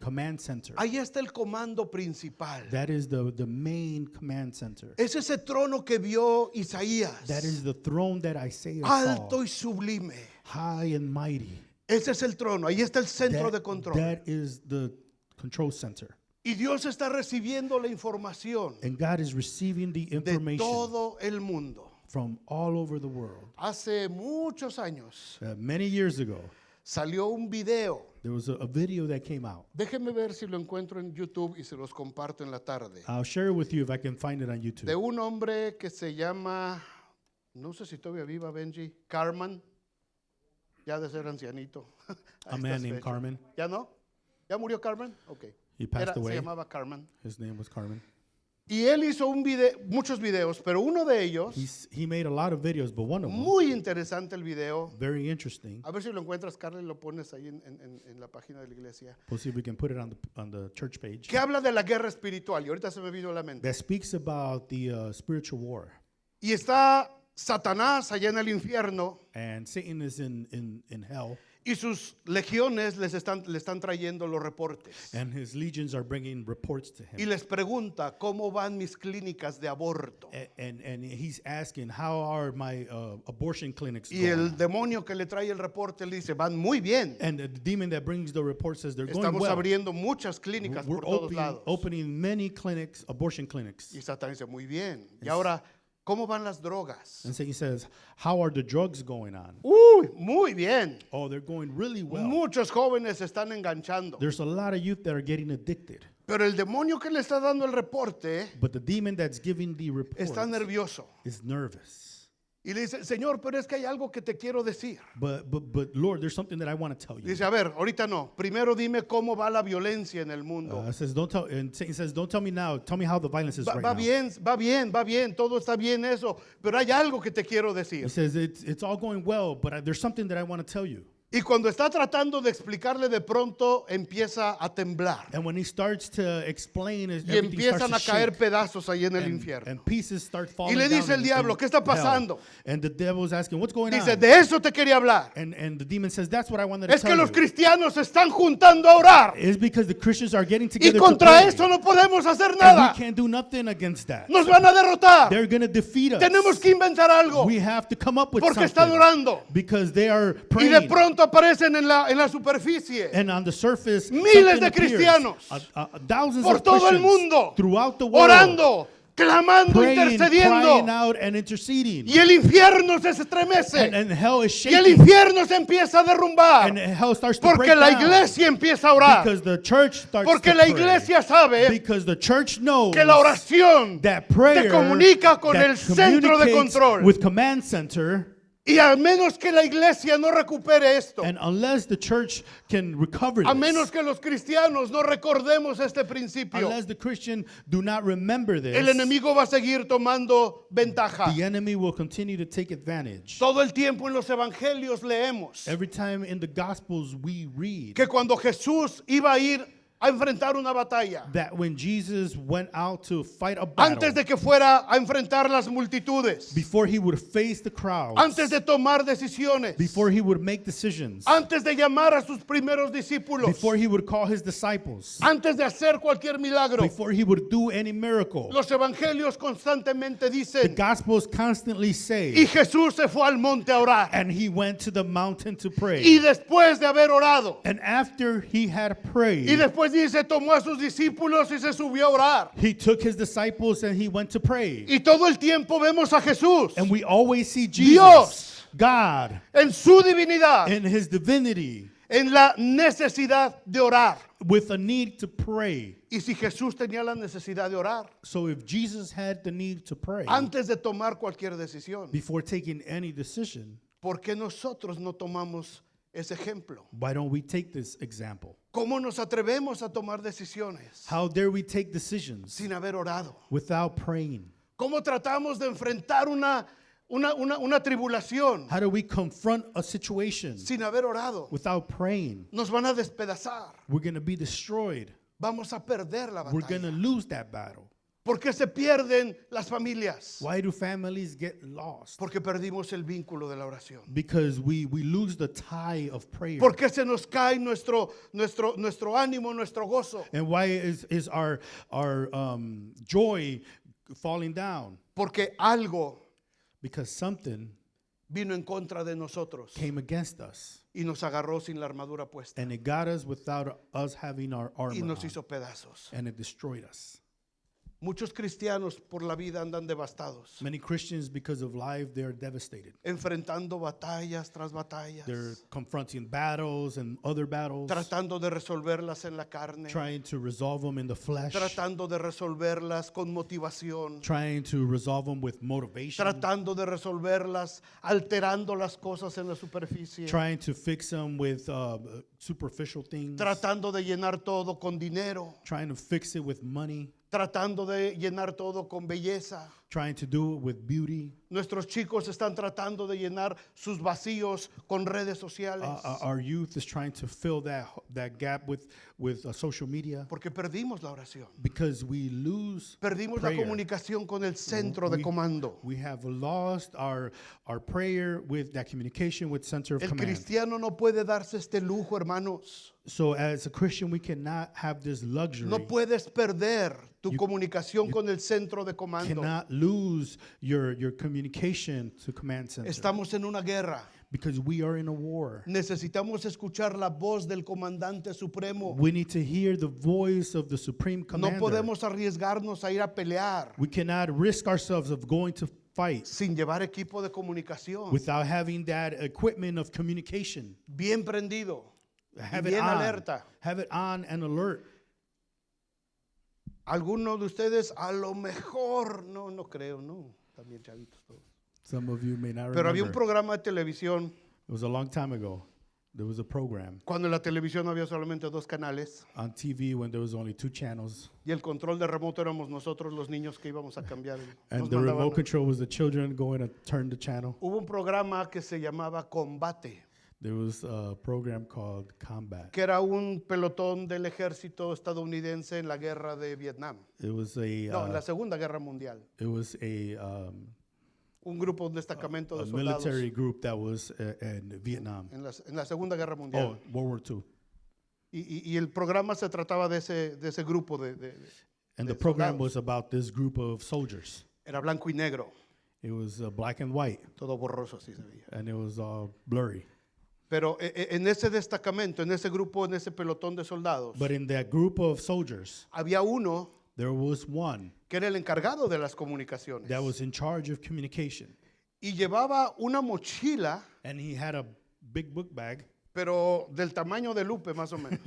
command center. Ahí está el comando principal. That is the main command center. Es ese trono que vio Isaías. That is the throne that Isaiah Alto saw. y sublime. High and mighty. Ese es el trono. Ahí está el centro de control. That is the control center. Y Dios está recibiendo la información And God is receiving the de information todo el mundo. from all over the world. Hace muchos años Many years ago, salió un video. there was a video that came out. Déjenme ver si lo encuentro en YouTube y se los comparto en la tarde. I'll share it with you if I can find it on De YouTube. un hombre que se llama, no sé si todavía viva Benji, Carmen. Ya de ser ancianito. A man named Carmen. ¿Ya no? ¿Ya murió Carmen? Ok. He passed Se away. llamaba Carmen. His name was Carmen. Y él hizo muchos videos, pero uno de ellos, He made a lot of videos, but one of them, muy interesante el video. very interesting. A ver si lo encuentras, Carla, y lo pones ahí en la página de la iglesia. We'll see if we can put it on the church page. Que habla de la guerra espiritual. Y ahorita se me vino a la mente. That speaks about the spiritual war. Y está Satanás allá en el infierno. And Satan is in hell. Y sus legiones le están trayendo los reportes. And his legions are bringing reports to Y him. les pregunta, ¿cómo van mis clínicas de aborto? And he's asking, how are my abortion clinics Y going? el demonio que le trae el reporte le dice, van muy bien. And the demon that brings the report says they're going Estamos well. abriendo muchas clínicas We're por todos lados. opening many clinics, abortion clinics. Y Satán dice, muy bien. Y ahora, ¿cómo van las drogas? And Satan says, how are the drugs going on? Uy, muy bien. Oh, they're going really well. Muchos jóvenes se están enganchando. There's a lot of youth that are getting addicted. Pero el demonio que le está dando el reporte But the demon that's giving the report está nervioso. is nervous. Y le dice, Señor, pero es que hay algo que te quiero decir. But Lord, there's something that I want to tell you. Dice, a ver, ahorita no. Primero dime cómo va la violencia en el mundo. Says, don't tell, and Satan says, don't tell me now. Tell me how the violence is Va right now. bien, va bien, va bien. Todo está bien eso. Pero hay algo que te quiero decir. He says, it's all going well, but there's something that I want to tell you. Y cuando está tratando de explicarle, de pronto empieza a temblar. And when he starts to explain, Y everything empiezan a starts to caer shake. pedazos ahí en el infierno. And pieces start Y falling le down dice el in diablo, ¿qué está hell. pasando? And the devil is asking, what's going Dice, on? de eso te quería hablar. And the demon says, that's what I wanted to Es que tell los you. cristianos se están juntando a orar. It's because the Christians are getting Y together to contra pray. eso no podemos hacer And nada. we can't do nothing against that. Nos van a derrotar. They're going to defeat us. Tenemos que inventar algo. We have to come up with Porque something. están orando. Because they are Y praying. de pronto aparecen en la superficie. And on the surface, Miles something de appears. cristianos. Thousands Por of todo el Christians mundo. throughout the world. Orando, clamando, Praying, intercediendo. crying out and interceding. Y el infierno se estremece. And hell is Y el shaking. infierno se empieza a derrumbar. And hell starts to Porque break la down. iglesia empieza a orar. Because the church starts Porque to la pray. iglesia sabe Because the church knows que la oración that prayer te comunica con that el centro de communicates control. with command center. Y a menos que la iglesia no recupere esto, And unless the church can recover a menos this, que los cristianos no recordemos este principio, unless the Christian do not remember this, el enemigo va a seguir tomando ventaja. the enemy will continue to take advantage. Todo el tiempo en los evangelios leemos Every time in the Gospels we read que cuando Jesús iba a ir a enfrentar una batalla, that when Jesus went out to fight a antes battle, de que fuera a enfrentar las multitudes, before he would face the crowds, antes de tomar decisiones, before he would make decisions, antes de llamar a sus primeros discípulos, before he would call his disciples, antes de hacer cualquier milagro, before he would do any miracle, los evangelios constantemente the dicen, Gospels constantly y say, Jesús se fue al monte a orar. and he went to the mountain to Y pray. después de haber orado, And after he had y prayed, después dice, tomó a sus discípulos y se subió a orar. he took his disciples and he went to pray. Y todo el tiempo vemos a Jesús And we always see Jesus, Dios. God, en su divinidad, in his divinity, en la necesidad de orar. with a need to pray. Y si Jesús tenía la necesidad de orar, So if Jesus had the need to pray antes de tomar cualquier decisión, before taking any decision, ¿por qué nosotros no tomamos ese ejemplo? why don't we take this example? ¿Cómo nos atrevemos a tomar decisiones How dare we take decisions sin haber orado? without praying? ¿Cómo tratamos de enfrentar una tribulación How do we confront a situation sin haber orado? without praying? Nos van a despedazar. We're going to be destroyed. Vamos a perder la We're going to batalla. lose that battle. ¿Por qué se pierden las familias? Why do families get lost? Porque perdimos el vínculo de la oración. Because we lose the tie of prayer. ¿Por qué se nos cae nuestro ánimo, nuestro gozo? And why is our joy falling down? Porque algo Because something vino en contra de nosotros came against us. y nos agarró sin la armadura puesta And it got us without us having our y armor nos on, hizo pedazos. and it destroyed us. Muchos cristianos por la vida andan devastados, Many Christians, because of life, they're devastated. enfrentando batallas tras batallas, They're confronting battles and other battles, tratando de resolverlas en la carne, trying to resolve them in the flesh, tratando de resolverlas con motivación, trying to resolve them with motivation, tratando de resolverlas alterando las cosas en la superficie. trying to fix them with superficial things, tratando de llenar todo con dinero, trying to fix it with money, tratando de llenar todo con belleza. trying to do it with beauty. Nuestros chicos están tratando de llenar sus vacíos con redes sociales. Our youth is trying to fill that gap with social media Porque perdimos la oración. because we lose Perdimos la prayer. comunicación con el centro de comando. We have lost our prayer with that communication with center of El command. cristiano no puede darse este lujo, hermanos. So as a Christian, we cannot have this luxury. No puedes perder tu comunicación con el centro de comando. Cannot lose your communication to command center. Estamos en una guerra. Because we are in a war. Necesitamos escuchar la voz del comandante supremo. We need to hear the voice of the supreme No commander. podemos arriesgarnos a ir a pelear We cannot risk ourselves of going to fight sin llevar equipo de comunicación without having that equipment of communication. bien prendido, Have y it bien on. alerta. Have it on and alert. Algunos de ustedes a lo mejor, no creo, no, también chavitos todos. Some of you may not Pero había un remember. programa de televisión, It was a long time ago. There was a program cuando en la televisión había solamente 2 canales on TV when there was only 2 channels, y el control de remoto éramos nosotros los niños que íbamos a cambiar. and Nos the mandaban. remote control was the children going to turn the channel. Hubo un programa que se llamaba Combate, There was a program called Combat. que era un pelotón del ejército estadounidense en la guerra de Vietnam. It was No, en la Segunda Guerra Mundial. Un grupo, un destacamento a de soldados military group that was in Vietnam. en la Segunda Guerra Mundial. Oh, World War II. Y el programa se trataba de ese grupo And de the program soldados. was about this group of soldiers. Era blanco y negro, It was black and white, todo borroso así se veía. and it was all blurry. Pero en ese destacamento, en ese grupo, en ese pelotón de soldados, But in that group of soldiers, había uno there was one que era el encargado de las comunicaciones. that was in charge of communication. Y llevaba una mochila, And he had a big book bag. pero del tamaño de Lupe más o menos,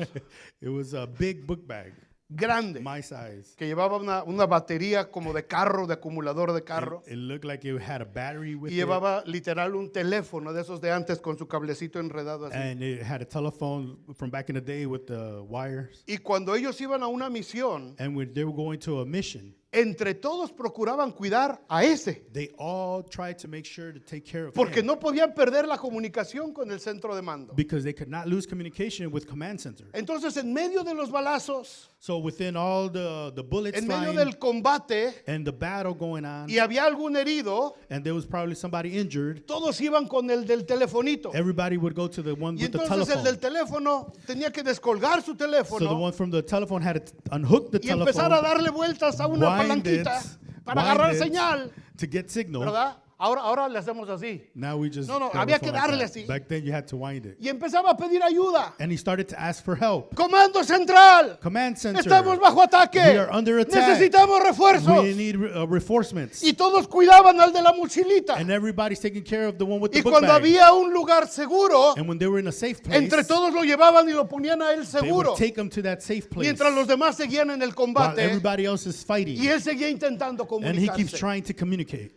It was a big book bag, grande, my size. que llevaba una batería como de carro, de acumulador de carro, It looked like it had a battery with y it. llevaba literal un teléfono de esos de antes con su cablecito enredado así. And it had a telephone from back in the day with the wires. Y cuando ellos iban a una misión, And when they were going to a mission, entre todos procuraban cuidar a ese, they all tried to make sure to take care of porque him no podían perder la comunicación con el centro de mando. because they could not lose communication with command center. Entonces, en medio de los balazos, So within all the bullets en medio flying del combate, and the battle going on, y había algún herido, and there was probably somebody injured, todos iban con el del telefonito. everybody would go to the one Y with the entonces el del telephone. teléfono tenía que descolgar su So the teléfono one from the telephone had to unhook the y empezar a telephone, darle vueltas a una wind it, palanquita para agarrar wind it señal, to get signal. ¿verdad? Ahora le hacemos así. Now we just No, grab había a que phone like darle that. así. Back then you had to wind it. Y empezaba a pedir ayuda. And he started to ask for help. Comando central, Command center. estamos bajo ataque. We are under attack. Necesitamos refuerzos. We need reinforcements. Y todos cuidaban al de la mochilita. And everybody's taking care of the one with the Y book cuando bag. había un lugar seguro, And when they were in a safe place, entre todos lo llevaban y lo ponían a él they seguro. would take him to that safe place. Mientras los demás seguían en el While combate everybody else is fighting. y él seguía intentando And he keeps comunicarse. trying to communicate.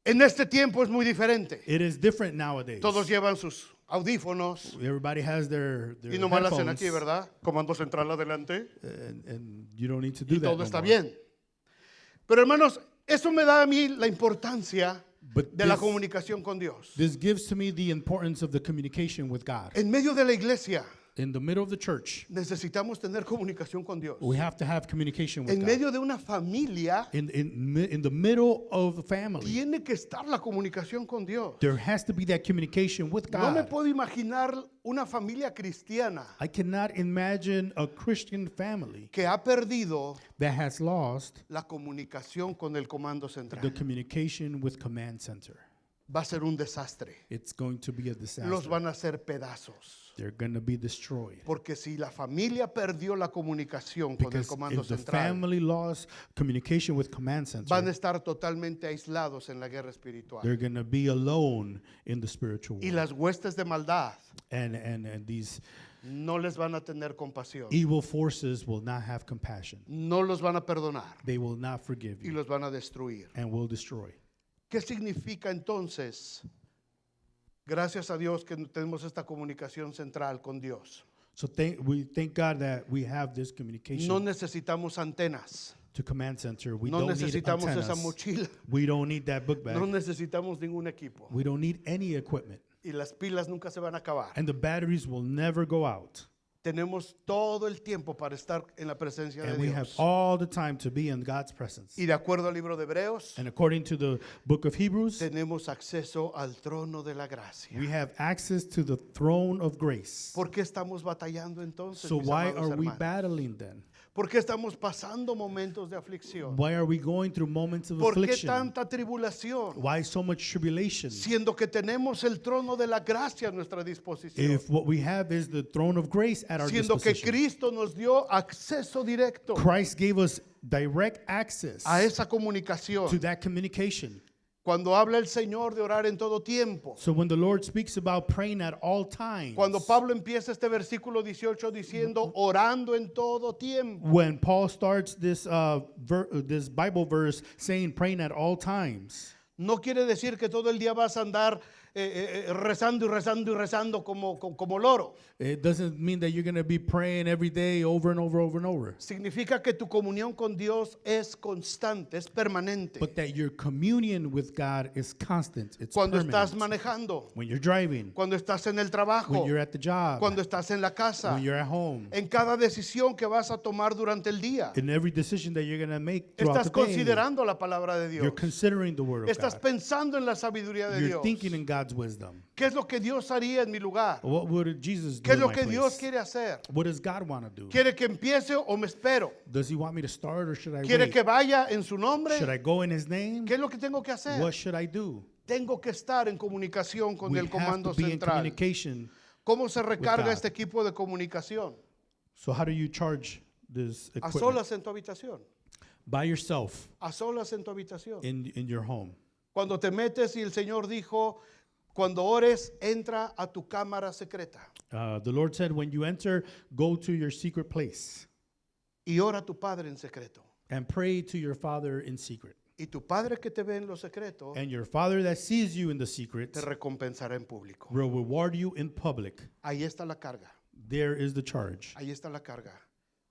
En este tiempo es muy diferente. It is different nowadays. Todos llevan sus audífonos Everybody has their y nomás la hacen headphones, aquí, ¿verdad? Comando central adelante and you don't need to do y that todo no está more. bien. Pero hermanos, eso me da a mí la importancia But de la this- comunicación con Dios. This gives to me the importance of the communication with God. En medio de la iglesia In the middle of the church, necesitamos tener comunicación con Dios. we have to have communication with En God. medio de una familia In the middle of the family, tiene que estar la comunicación con Dios. there has to be that communication with No me God. puedo imaginar una familia cristiana I cannot imagine a Christian family que ha perdido that has lost la comunicación con el comando the central. communication with command center. Va a ser un desastre. It's going to be a Los disaster. van a hacer pedazos. They're going to be destroyed. Porque si la familia perdió la comunicación con el Because comando if the central, family lost communication with command van a center, estar totalmente aislados en la guerra espiritual. they're going to be alone in the spiritual Y world. las huestes de maldad And these no les van a tener compasión. evil forces will not have compassion. No los van a perdonar They will not forgive y you los van a destruir. and will destroy. ¿Qué significa entonces? Gracias a Dios que tenemos esta comunicación central con Dios. So we thank God that we have this communication No necesitamos antenas. to Command Center. We No don't need necesitamos esa antennas. mochila. We don't need that book bag. No necesitamos ningún equipo. We don't need any equipment. Y las pilas nunca se van a acabar. And the batteries will never go out. Tenemos todo el tiempo para estar en la presencia de And we have Dios. all the time to be in God's presence. Y de acuerdo al libro de Hebreos, And according to the book of Hebrews, tenemos acceso al trono de la gracia. we have access to the throne of grace. ¿Por qué estamos batallando entonces, So mis why amados are we hermanos? battling then? ¿Por qué estamos pasando momentos de aflicción? Why are we going through moments of ¿Por qué affliction? tanta tribulación? Why so much tribulation? Siendo que tenemos el trono de la gracia a nuestra disposición. If what we have is the throne of grace at our Siendo que disposition. Cristo nos dio acceso directo Christ gave us direct access a esa to comunicación. that communication. Cuando habla el Señor de orar en todo tiempo. So when the Lord speaks about praying at all times, Cuando Pablo empieza este versículo 18 diciendo orando en todo tiempo. when Paul starts this this Bible verse saying praying at all times, No quiere decir que todo el día vas a andar rezando y rezando y rezando como loro. it doesn't mean that you're going to be praying every day over and over, over and over. Significa que tu comunión con Dios es constante, es permanente. But that your communion with God is constant. It's Cuando estás permanent. manejando, When you're driving, cuando estás en el trabajo, when you're at the job, cuando estás en la casa, when you're at home, en cada decisión que vas a tomar durante el día. in every decision that you're going to make throughout Estás the day, considerando la palabra de Dios. you're considering the word of Estás God. pensando en la sabiduría de You're Dios. thinking in God's wisdom. ¿Qué es lo que Dios haría en mi lugar? What would Jesus do ¿Qué es in lo my que Dios place? quiere hacer? What does God want to do? ¿Quiere que empiece o me espero? Does he want me to start or should I ¿Quiere wait? que vaya en su Should nombre? I go in his name? ¿Qué es lo que tengo que hacer? What should I do? Tengo que estar en comunicación con We el have comando to be in central. communication. ¿Cómo se recarga God. este equipo de comunicación? So how do you charge this A equipment? solas en tu habitación. By yourself A solas en tu habitación. in your home. Cuando te metes y el Señor dijo, cuando ores, entra a tu cámara secreta The Lord said, when you enter, go to your secret place y ora a tu Padre en secreto. and pray to your Father in secret. Y tu Padre que te ve en lo secreto And your Father that sees you in the secret te recompensará en público. will reward you in public. Ahí está la carga. There is the charge. Ahí está la carga.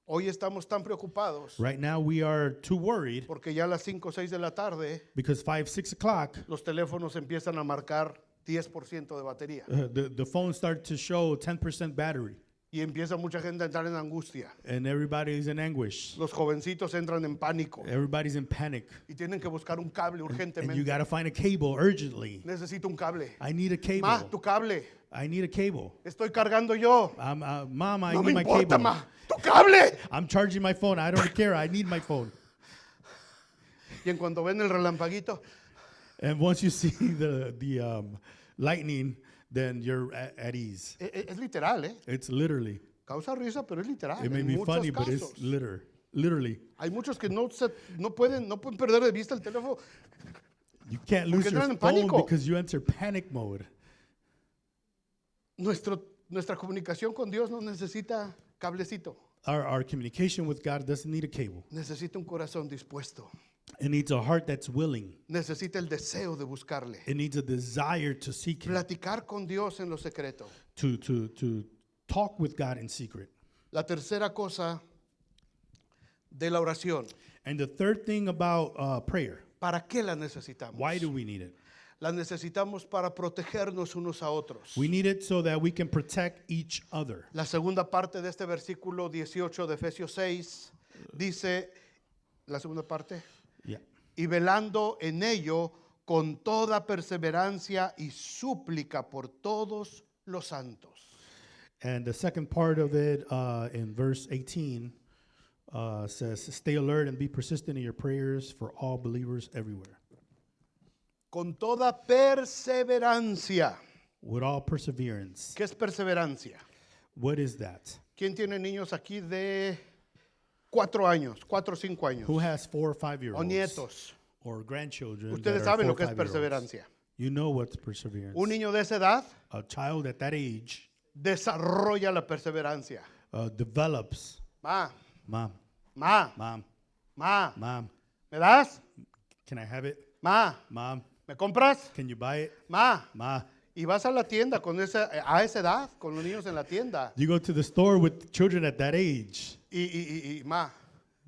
Hoy estamos tan preocupados Right now we are too worried porque ya a las 5 o 6 de la tarde because 5, 6 o'clock, los teléfonos empiezan a marcar 10% de batería the phones start to show 10% battery y empieza mucha gente a entrar en angustia. and everybody's in anguish. Los jovencitos entran en pánico Everybody's in panic. y tienen que buscar un cable And you urgentemente. got to find a cable urgently. Necesito un cable. I need a cable. Ma, tu cable. I need a cable. Estoy cargando yo. Mom, I No me need my importa, cable. ma. Tu cable. I'm charging my phone. I don't care. I need my phone. Y en cuanto ven el relampaguito, And once you see the lightning, then you're at ease. es literal, ¿eh? It's literally. Causa risa, pero es literal. It may En be muchos funny, but casos. it's literally. Hay muchos que no pueden perder de vista el teléfono. You can't lose Porque your entran en phone pánico. because you enter panic mode. Nuestra comunicación con Dios no necesita cablecito. Our communication with God doesn't need a cable. Necesita un corazón dispuesto. It needs a heart that's willing. Necesita el deseo de buscarle. It needs a desire to seek Him, Platicar con Dios en lo secreto. to talk with God in secret. La tercera cosa de la oración. And the third thing about prayer, ¿Para qué la necesitamos? why do we need it? La necesitamos para protegernos unos a otros. We need it so that we can protect each other. La segunda parte de este versículo 18 de Efesios 6 dice, la segunda parte, Yeah. y velando en ello con toda perseverancia y súplica por todos los santos. And the second part of it in verse 18 says, stay alert and be persistent in your prayers for all believers everywhere. Con toda perseverancia. With all perseverance. ¿Qué es perseverancia? What is that? ¿Quién tiene niños aquí de 4 años, 4 o 5 años? Who has 4 or 5 year O olds nietos. or grandchildren? Ustedes that are saben 4 lo or que es 5-year-olds? perseverancia. You know what's perseverance. Un niño de esa edad A child at that age desarrolla la perseverancia. develops. Ma, Mom, ma, mom, ma, mom, ¿me das? can I have it? Ma, Mom, ¿me compras? can you buy it? Ma. Ma. Y vas a la tienda a esa edad, con los niños en la tienda. You go to the store with children at that age. Y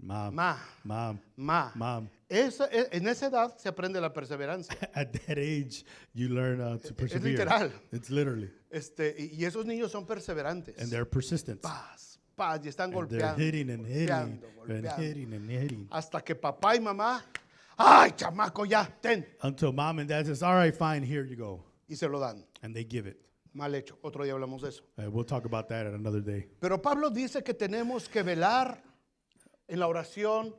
Mom, ma, mom. en esa edad se aprende la perseverancia. At that age, you learn to persevere. literal. It's literally. Y esos niños son perseverantes. And they're persistent. Paz, y están And they're golpeando. hitting and hitting golpeando. and hitting and hitting. Hasta que papá y mamá, ay, chamaco, ya, ten. Until mom and dad says, all right, fine, here you go. Y se lo dan. And they give it. Mal hecho. Otro día hablamos de eso. We'll talk about that at another day. Pero Pablo dice que tenemos que velar en la oración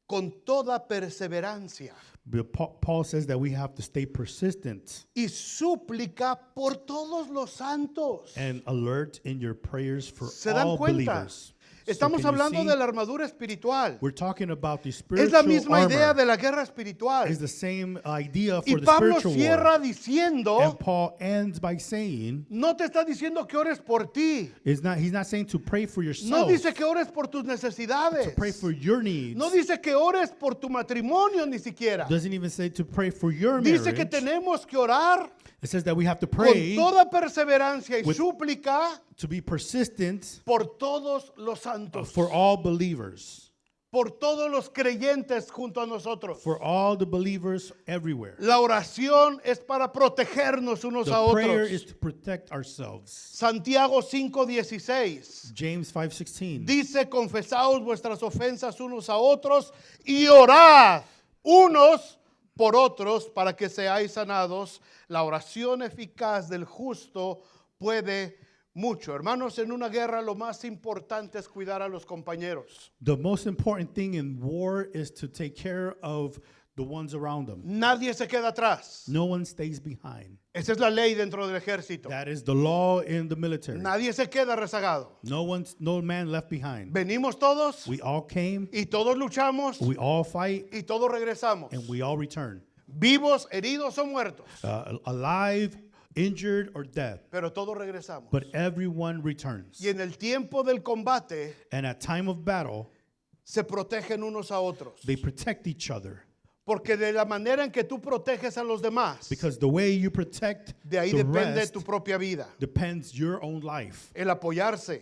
con toda perseverancia But Paul says that we have to stay persistent y súplica por todos los santos. and alert in your prayers for ¿Se dan all cuenta? believers. So Estamos can you hablando see? de la armadura espiritual. We're talking about the Es spiritual la misma armor. idea de la guerra espiritual. It's the same idea Y for the Pablo spiritual cierra war. diciendo, And Paul ends by saying, no te está diciendo que ores por ti. he's not saying to pray for No yourself, dice que ores por tus to necesidades. pray for your needs. No dice que ores por tu matrimonio ni siquiera. Doesn't even say to pray for your Dice que marriage. tenemos que orar It says that we have to con pray toda perseverancia y with- súplica to be persistent por todos los santos, for all believers, por todos los creyentes junto a nosotros. for all the believers everywhere. La oración es para protegernos unos a The prayer otros. is to protect ourselves. Santiago 5:16 James 5:16. dice, confesaos vuestras ofensas unos a otros y orad unos por otros para que seáis sanados. La oración eficaz del justo puede mucho. Hermanos, en una guerra lo más importante es cuidar a los compañeros. The most important thing in war is to take care of the ones around them. Nadie se queda atrás. No one stays behind. Esa es la ley dentro del ejército. That is the law in the military. Nadie se queda rezagado. No man left behind. Venimos todos We all came, y todos luchamos we all fight, y todos regresamos. and we all return. Vivos, heridos o muertos, Alive, injured, or dead. pero todos regresamos. But everyone returns. Y en el tiempo del combate And at time of battle, se protegen unos a otros. they protect each other. Porque de la manera en que tú proteges a los demás, Because the way you protect de ahí the depende rest tu propia vida. depends your own life El apoyarse,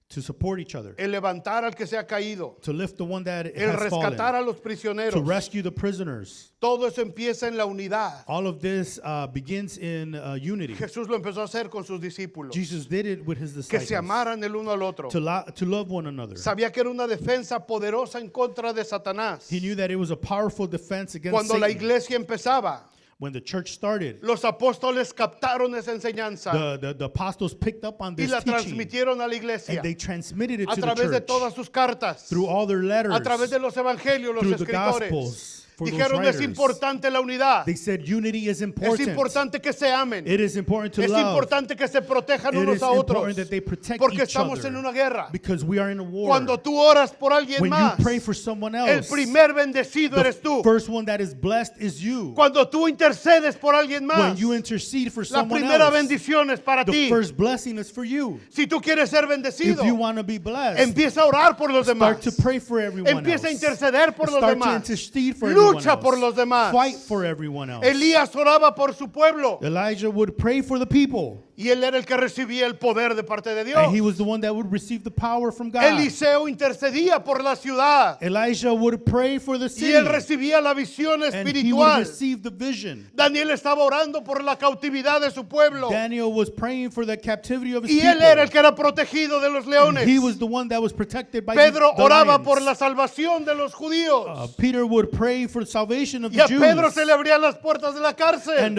to support each other, el levantar al que se ha caído, to lift the one that el has rescatar fallen, a los to prisioneros. rescue the prisoners. Todo eso empieza en la unidad. All of this begins in unity. Jesús lo empezó a hacer con sus discípulos. Jesus did it with his Que se disciples amaran el uno al otro. to love one another. Sabía que era una defensa poderosa en contra de Satanás. He knew that it was a powerful defense against Cuando la Satan. iglesia empezaba, When the church started, los apóstoles captaron esa enseñanza the apostles picked up on y this la teaching, transmitieron a la iglesia and they transmitted it a to the través de church todas sus cartas, through all their letters, a través de los evangelios, los through the escritores. Gospels, for those Dijeron, es writers. importante la unidad. They said unity is Es important. importante que se amen. It is important to Es love. importante que se protejan It unos is a otros. important that they protect Porque each estamos other en una guerra. because we are in a war. Cuando tú oras por alguien When más, you pray for someone el else, primer bendecido eres the tú. first one that is blessed is you. Cuando tú intercedes por alguien When más, you intercede for la someone primera else, bendición es para the ti. first blessing is for you. Si tú quieres ser If bendecido, you want to be blessed, empieza a orar por los demás. start to pray for everyone Empieza a else. interceder por los Start to demás. intercede for everyone Lucha por else. los demás. Fight for everyone else. Elías oraba por su pueblo Elijah would pray for the people, y él era el que recibía el poder de parte de Dios. and he was the one that would receive the power from God. Eliseo intercedía por la ciudad Elijah would pray for the y city, él recibía la visión and he would espiritual. receive the vision. Daniel estaba orando por la cautividad de su pueblo Daniel was praying for the captivity of his y people. él era el que era protegido de los leones. He was the one that was protected by Pedro the oraba lions. por la salvación de los judíos Peter would pray for the salvation of y the a Pedro Jews, se le abrían las puertas de la cárcel. and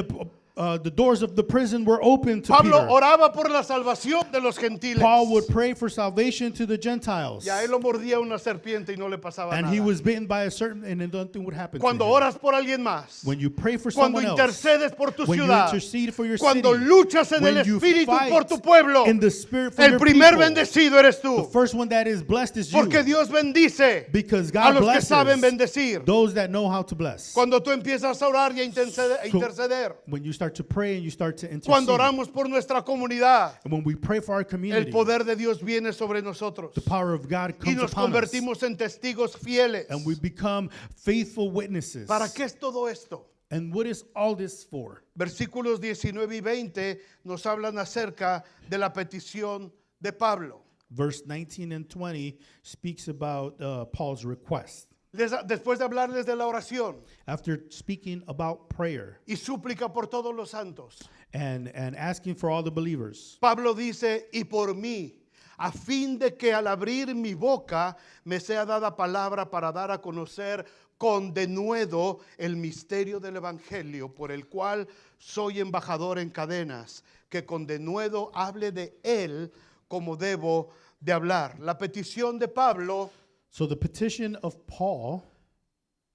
the doors of the prison were open to Pablo Peter. oraba por la salvación de los gentiles. Paul would pray for salvation to the Gentiles, Y a él lo mordía una serpiente y no le pasaba and nada. he was bitten by a serpent, and nothing would happen Cuando to him. oras por alguien más, When you pray for cuando someone else, intercedes por tu when you ciudad, intercede for your cuando city, luchas en when el you espíritu fight por tu pueblo, in the spirit for el your primer people, bendecido eres the tú. first one that is blessed is Porque you, Dios bendice because a God los que blesses saben bendecir. those that know how to bless. Cuando tú empiezas a orar y a So, interceder, when you start to pray and you start to cuando intercede, oramos por nuestra comunidad, and when we pray for our el community, poder de Dios viene sobre nosotros the power of God y comes nos upon us, convertimos en testigos fieles. and we become faithful witnesses. ¿Para qué es todo esto? And what is all this for? Versículos 19 y 20 nos hablan acerca de la petición de Pablo. Verse 19 and 20 speaks about Paul's request. Después de hablarles de la oración After speaking about prayer y súplica por todos los santos, and asking for all the believers, Pablo dice, y por mí, a fin de que al abrir mi boca me sea dada palabra para dar a conocer con denuedo el misterio del evangelio, por el cual soy embajador en cadenas, que con denuedo hable de él como debo de hablar. La petición de Pablo so the petition of Paul,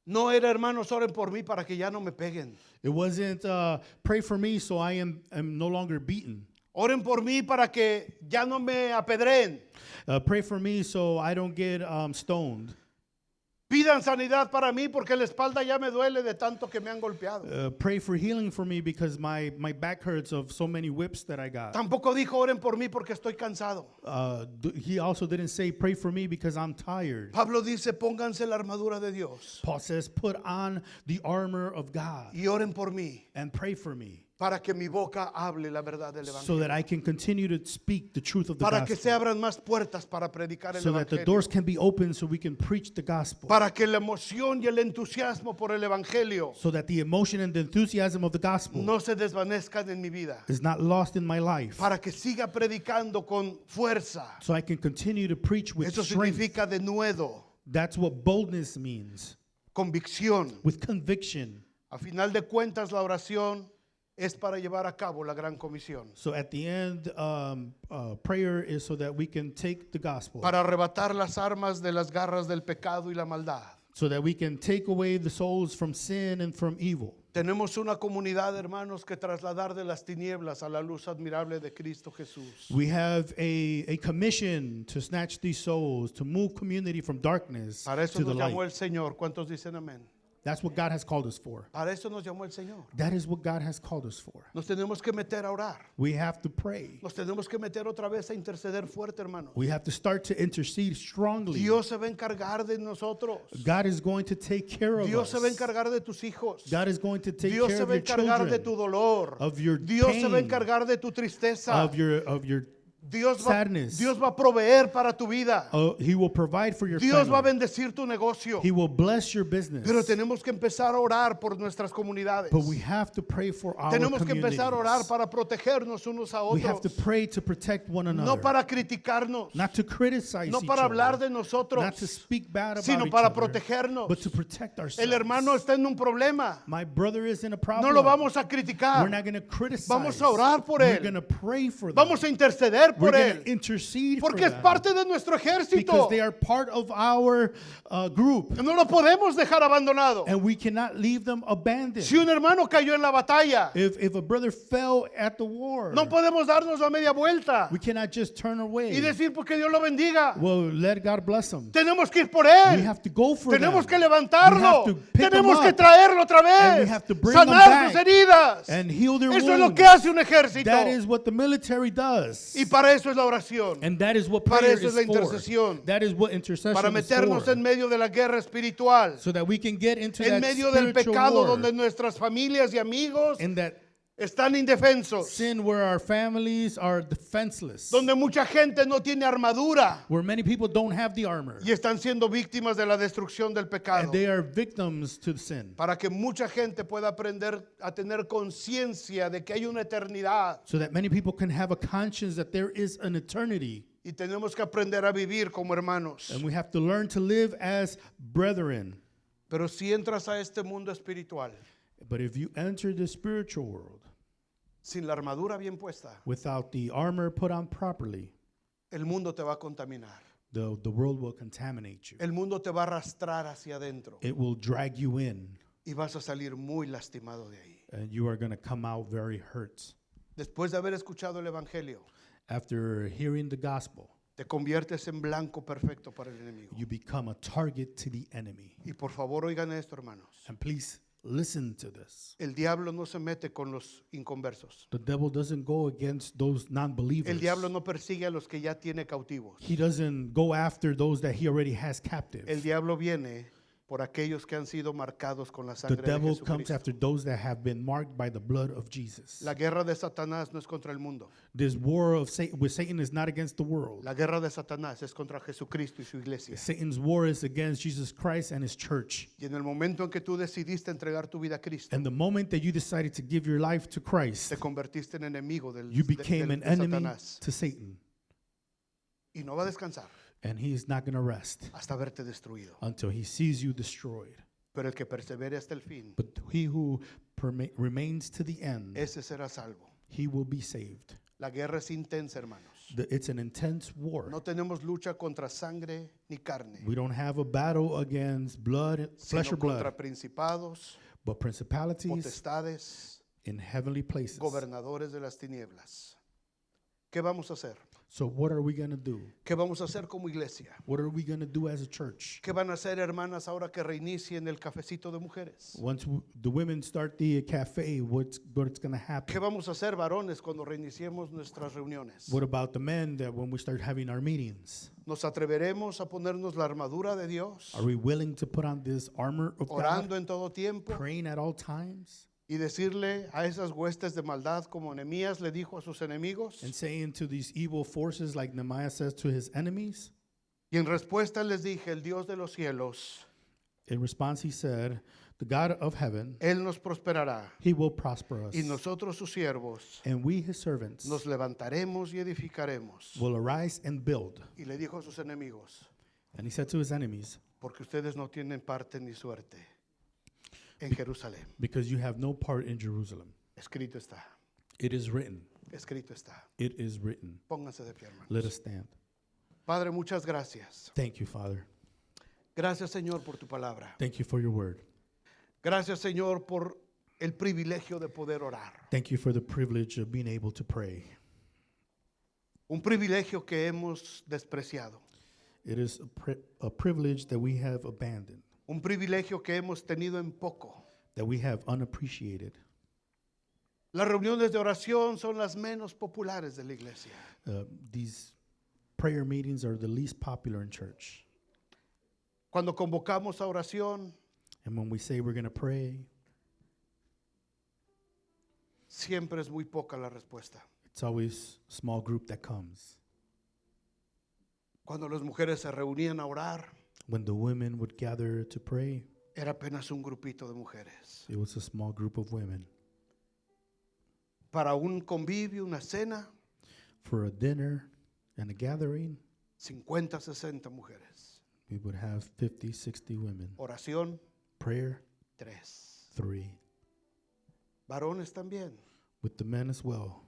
no era, hermanos, oren por mí para que ya no me peguen. it wasn't pray for me so I am no longer beaten. Oren por mí para que ya no me apedreen. Pray for me so I don't get stoned. Pidan sanidad para mí porque la espalda ya me duele de tanto que me han golpeado. Pray for healing for me because my back hurts of so many whips that I got. Tampoco dijo oren por mí porque estoy cansado. He also didn't say pray for me because I'm tired. Pablo dice pónganse la armadura de Dios Paul says put on the armor of God y oren por mí and pray for me para que mi boca hable la verdad del so evangelio. that I can continue to speak the truth of the Para que se gospel. abran más puertas para predicar el So that the evangelio. doors can be opened so we can preach the gospel. Para que la emoción y el entusiasmo por el evangelio So that the emotion and the enthusiasm of the gospel no se desvanezcan en mi vida. is not lost in my life. Para que siga predicando con fuerza. So I can continue to preach with Eso strength. significa denuedo, That's what boldness means. convicción. With conviction. A final de cuentas, la oración es para llevar a cabo la gran comisión. So at the end, prayer is so that we can take the gospel. Para arrebatar las armas de las garras del pecado y la maldad. So that we can take away the souls from sin and from evil. Tenemos una comunidad, hermanos, que trasladar de las tinieblas a la luz admirable de Cristo Jesús. We have a commission to snatch these souls, to move community from darkness Para eso to the nos llamó light. el Señor. ¿Cuántos dicen amén? That's what God has called us for. Para eso nos llamó el Señor. That is what God has called us for. Nos tenemos que meter a orar. We have to pray. Nos tenemos que meter otra vez a interceder fuerte, hermanos. We have to start to intercede strongly. Dios se va a encargar de nosotros. God is going to take care of Dios us. se va a encargar de tus hijos. God is going to take Dios care se of va a your encargar de children, tu dolor. of your Dios se va a pain, encargar de tu tristeza. of your Dios sadness. Dios va a proveer para tu vida. He will provide for your Dios va a family. bendecir tu negocio. He will bless your business. Pero tenemos que empezar a orar por nuestras comunidades. But we have to pray for our Tenemos que communities. empezar a orar para protegernos unos a We have to otros. pray to protect one another. No para criticarnos, Not to criticize no each para other. hablar de nosotros, Not to speak bad about sino each para other, protegernos. but to protect ourselves. El hermano está en un problema. My brother is in a problem. No lo vamos a We're criticar. not going to criticize. Vamos a orar por We're él. going to pray for them. Vamos a interceder We're por going to él. intercede Porque for es them. parte de nuestro ejército. Because they are part of our group. No lo podemos dejar abandonado. And we cannot leave them abandoned. Si un hermano cayó en la batalla, If a brother fell at the war, no podemos darnos la media vuelta we cannot just turn away. y decir porque Dios lo bendiga. Well, let God bless them. Tenemos que ir por We él. have to go for Tenemos que them. levantarlo. We have to pick Tenemos them que up. traerlo otra And we vez. have to bring them Sanar sus back heridas. and heal their Eso es lo wounds. que hace un ejército. That is what the military does. Y para eso es la oración. And that is what Para prayer eso is es la for. intercesión. That is what intercession Para is meternos for. en medio de la guerra espiritual. So that we can get into En that medio del spiritual pecado war. donde nuestras familias y amigos In that están indefensos. sin where our families are defenseless. Donde mucha gente no tiene armadura Where many people don't have the armor. y están siendo víctimas de la destrucción del pecado. And they are victims to sin. Para que mucha gente pueda aprender a tener conciencia de que hay una eternidad So that many people can have a conscience that there is an eternity. y tenemos que aprender a vivir como hermanos. And we have to learn to live as brethren. Pero si entras a este mundo espiritual But if you enter the spiritual world sin la armadura bien puesta, without the armor put on properly, el mundo te va a contaminar. the world will contaminate you. El mundo te va a arrastrar hacia adentro It will drag you in, y vas a salir muy lastimado de ahí. and you are going to come out very hurt. Después de haber escuchado el evangelio, After hearing the gospel, te conviertes en blanco perfecto para el enemigo. you become a target to the enemy. Y por favor oigan esto, hermanos. And please listen to this. El diablo no se mete con los inconversos. The devil doesn't go against those non-believers. El diablo no persigue a los que ya tiene cautivos. He doesn't go after those that he already has El captive. diablo viene por aquellos que han sido marcados con la The sangre de devil comes Jesucristo. after those that have been marked by the blood of Jesus. La guerra de Satanás no es contra el mundo. This war of Satan with Satan is not against the world. La guerra de Satanás es contra Jesucristo y su iglesia. Satan's war is against Jesus Christ and his church. Y en el momento en que tú decidiste entregar tu vida a Cristo, And the moment that you decided to give your life to Christ, te convertiste en enemigo del, you became an de enemy Satanás. to Satan. Y no va a descansar And he is not going to rest hasta verte destruido. until he sees you destroyed. Pero el que persevere hasta el fin, But he who remains to the end, ese será salvo. he will be saved. La guerra es intensa, hermanos. It's an intense war. No tenemos lucha contra sangre ni carne, We don't have a battle against blood, flesh sino or blood, contra principados, but principalities potestades, in heavenly places. gobernadores de las tinieblas. ¿Qué vamos a hacer? So what are we going to do? ¿Qué vamos a hacer como iglesia? What are we going to do as a church? ¿Qué van a hacer, hermanas, ahora que reinicien el cafecito de mujeres? Once the women start the cafe, what's going to ¿Qué happen? vamos a hacer, varones, cuando reiniciemos nuestras reuniones? What about the men that when we start having our meetings? ¿Nos atreveremos a ponernos la armadura de Dios, Are we willing to put on this armor of God, orando en todo tiempo, praying at all times, y decirle a esas huestes de maldad, como Nehemías le dijo a sus enemigos? and saying to these evil forces like Nehemiah says to his enemies? Y en respuesta les dije, el Dios de los cielos, In response, he said, the God of heaven, Él nos prosperará, he will prosper us. y nosotros sus siervos And we, his servants, nos levantaremos y edificaremos. will arise and build. Y le dijo a sus enemigos, And he said to his enemies, porque ustedes no tienen parte ni suerte en Jerusalén. because you have no part in Jerusalem. Escrito está, It is written. escrito está. It is written. Pónganse de pie, hermanos. Let us stand. Padre, muchas gracias. Thank you, Father. Gracias, Señor, por tu palabra. Thank you for your word. Gracias, Señor, por el privilegio de poder orar. Thank you for the privilege of being able to pray. Un privilegio que hemos despreciado. It is a privilege that we have abandoned, Un privilegio que hemos tenido en poco. that we have unappreciated. Las reuniones de oración son las menos populares de la iglesia. These prayer meetings are the least popular in church. Cuando convocamos a oración, And when we say we're going to pray, siempre es muy poca la respuesta. it's always a small group that comes. Cuando las mujeres se reunían a orar, When the women would gather to pray, era apenas un grupito de mujeres. it was a small group of women. Para un convivio, una cena, For a dinner and a gathering, 50, 60 mujeres. we would have 50, 60 women. Oración, Prayer, 3. 3. Varones también. With the men as well.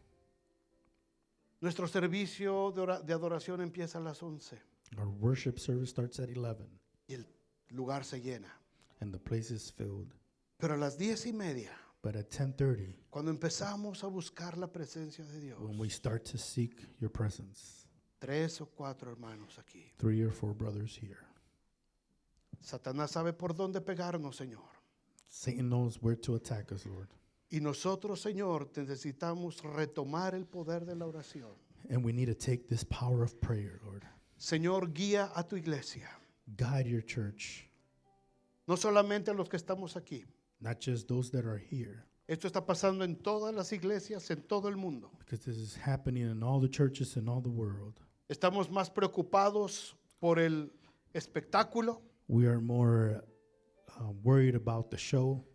Nuestro servicio de adoración empieza a las 11 Our worship service starts at 11, y el lugar se llena. and the place is filled. Pero a las 10:30, But at 10:30, cuando empezamos a buscar la presencia de Dios, when we start to seek your presence, 3 o 4 hermanos aquí. 3 or 4 brothers here. Satanás sabe por dónde pegarnos, Señor. Satan knows where to attack us, Lord. Y nosotros, Señor, necesitamos retomar el poder de la oración. And we need to take this power of prayer, Lord. Señor, guía a tu iglesia. Guide your church, No solamente a los que estamos aquí. not just those that are here, Esto está pasando en todas las iglesias, en todo el mundo. because this is happening in all the churches in all the world. Estamos más preocupados por el espectáculo We are more worried about the show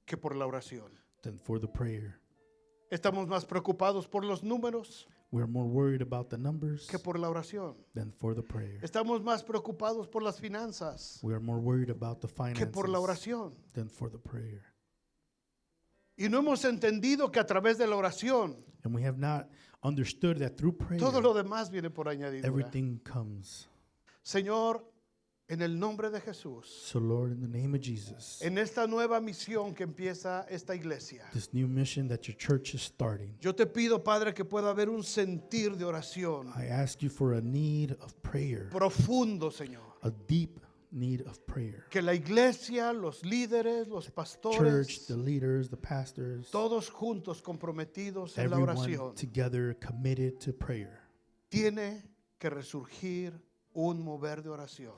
que por la oración. than for the prayer. Estamos más preocupados por los números We're more worried about the numbers que por la oración. than for the prayer. Estamos más preocupados por las finanzas We are more worried about the que por la finances oración. than for the prayer. Y no hemos entendido que a través de la oración And we have not understood that through prayer, todo lo demás viene por añadidura. everything comes. Señor, en el nombre de Jesús, So Lord, in the name of Jesus, en esta nueva misión que empieza esta iglesia, this new mission that your church is starting, yo te pido, Padre, que pueda haber un sentir de oración I ask you for a need of prayer, profundo, Señor. a deep need of prayer. Que la iglesia, los líderes, los Church, pastores, the leaders, the pastors, todos juntos comprometidos en la everyone oración, together committed to prayer. tiene que resurgir un mover de oración.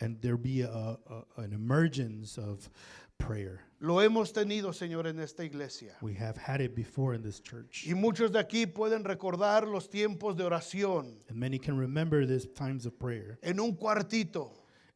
and there be an emergence of prayer. Lo hemos tenido, Señor, en esta iglesia. We have had it before in this church. Y muchos de aquí pueden recordar los tiempos de oración And many can remember these times of prayer en un cuartito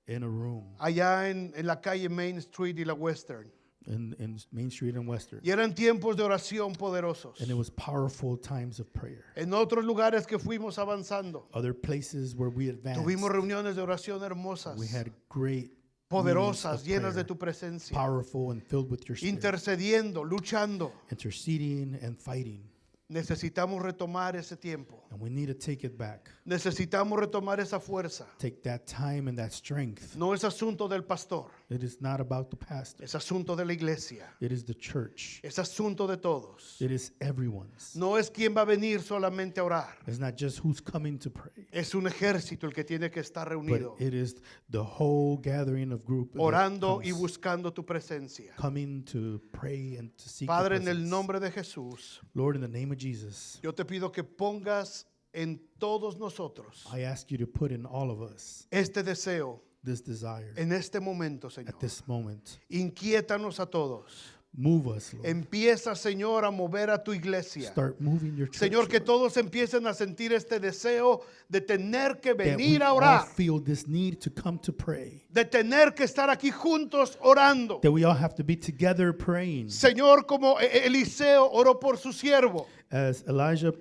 in a room allá en la calle Main Street y la Western. in Main Street and Western. Y eran tiempos de oración poderosos. And it was powerful times of prayer. En otros lugares que fuimos avanzando, Other places where we advanced, tuvimos reuniones de oración hermosas, we had great poderosas, meetings of llenas de prayer, tu presencia, powerful and filled with your spirit, intercediendo, luchando. interceding and fighting. Necesitamos retomar ese tiempo. And we need to take it back. Necesitamos retomar esa fuerza. Take that time and that strength. No es asunto del pastor, It is not about the pastor. es asunto de la iglesia, It is the church. es asunto de todos. It is everyone's. No es quien va a venir solamente a orar, It's not just who's coming to pray, es un ejército el que tiene que estar but reunido, it is the whole gathering of group that orando y comes, buscando tu presencia. coming to pray and to seek your Padre, en el presence. nombre de Jesús, Lord, in the name of Jesus, yo te pido que pongas en todos nosotros I ask you to put in all of us este deseo this desire en este momento, Señor. at this moment. Inquiétanos a todos. Move us, Lord. Empieza, Señor, a mover a tu iglesia. Start moving your church, Señor, que Lord. todos empiecen a sentir este deseo de tener que That we venir a all orar, feel this need to come to pray. de tener que estar aquí juntos orando. That we all have to be together praying. Señor, como Eliseo oró por su siervo, As Elijah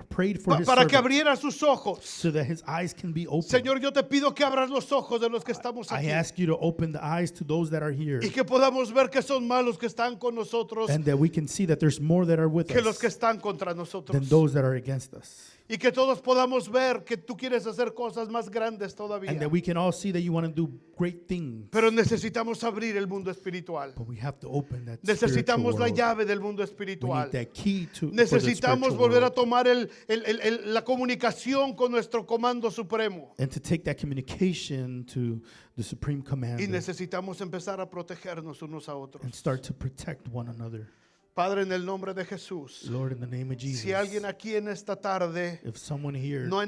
prayed for his para que servant, abriera sus ojos. so that his eyes can be open. Señor, yo te pido que abras los ojos de los que estamos I aquí ask you to open the eyes to those that are here, y que podamos ver que son malos que están con nosotros and that we can see that there's more that are with que los que us están contra than nosotros. those that are against us. Y que todos podamos ver que tú quieres hacer cosas más grandes And todavía. that we can all see that you want to do great things. Pero necesitamos abrir el mundo espiritual. But we have to open that Necesitamos spiritual la world. llave del mundo We espiritual. need that key to for the Necesitamos spiritual volver a world. tomar la comunicación con nuestro comando supremo. And to take that communication to the supreme Y commander necesitamos empezar a protegernos unos a otros. and start to protect one another. Padre, en el nombre de Jesús, Lord, in the name of si Jesus, alguien aquí en esta tarde if someone here no ha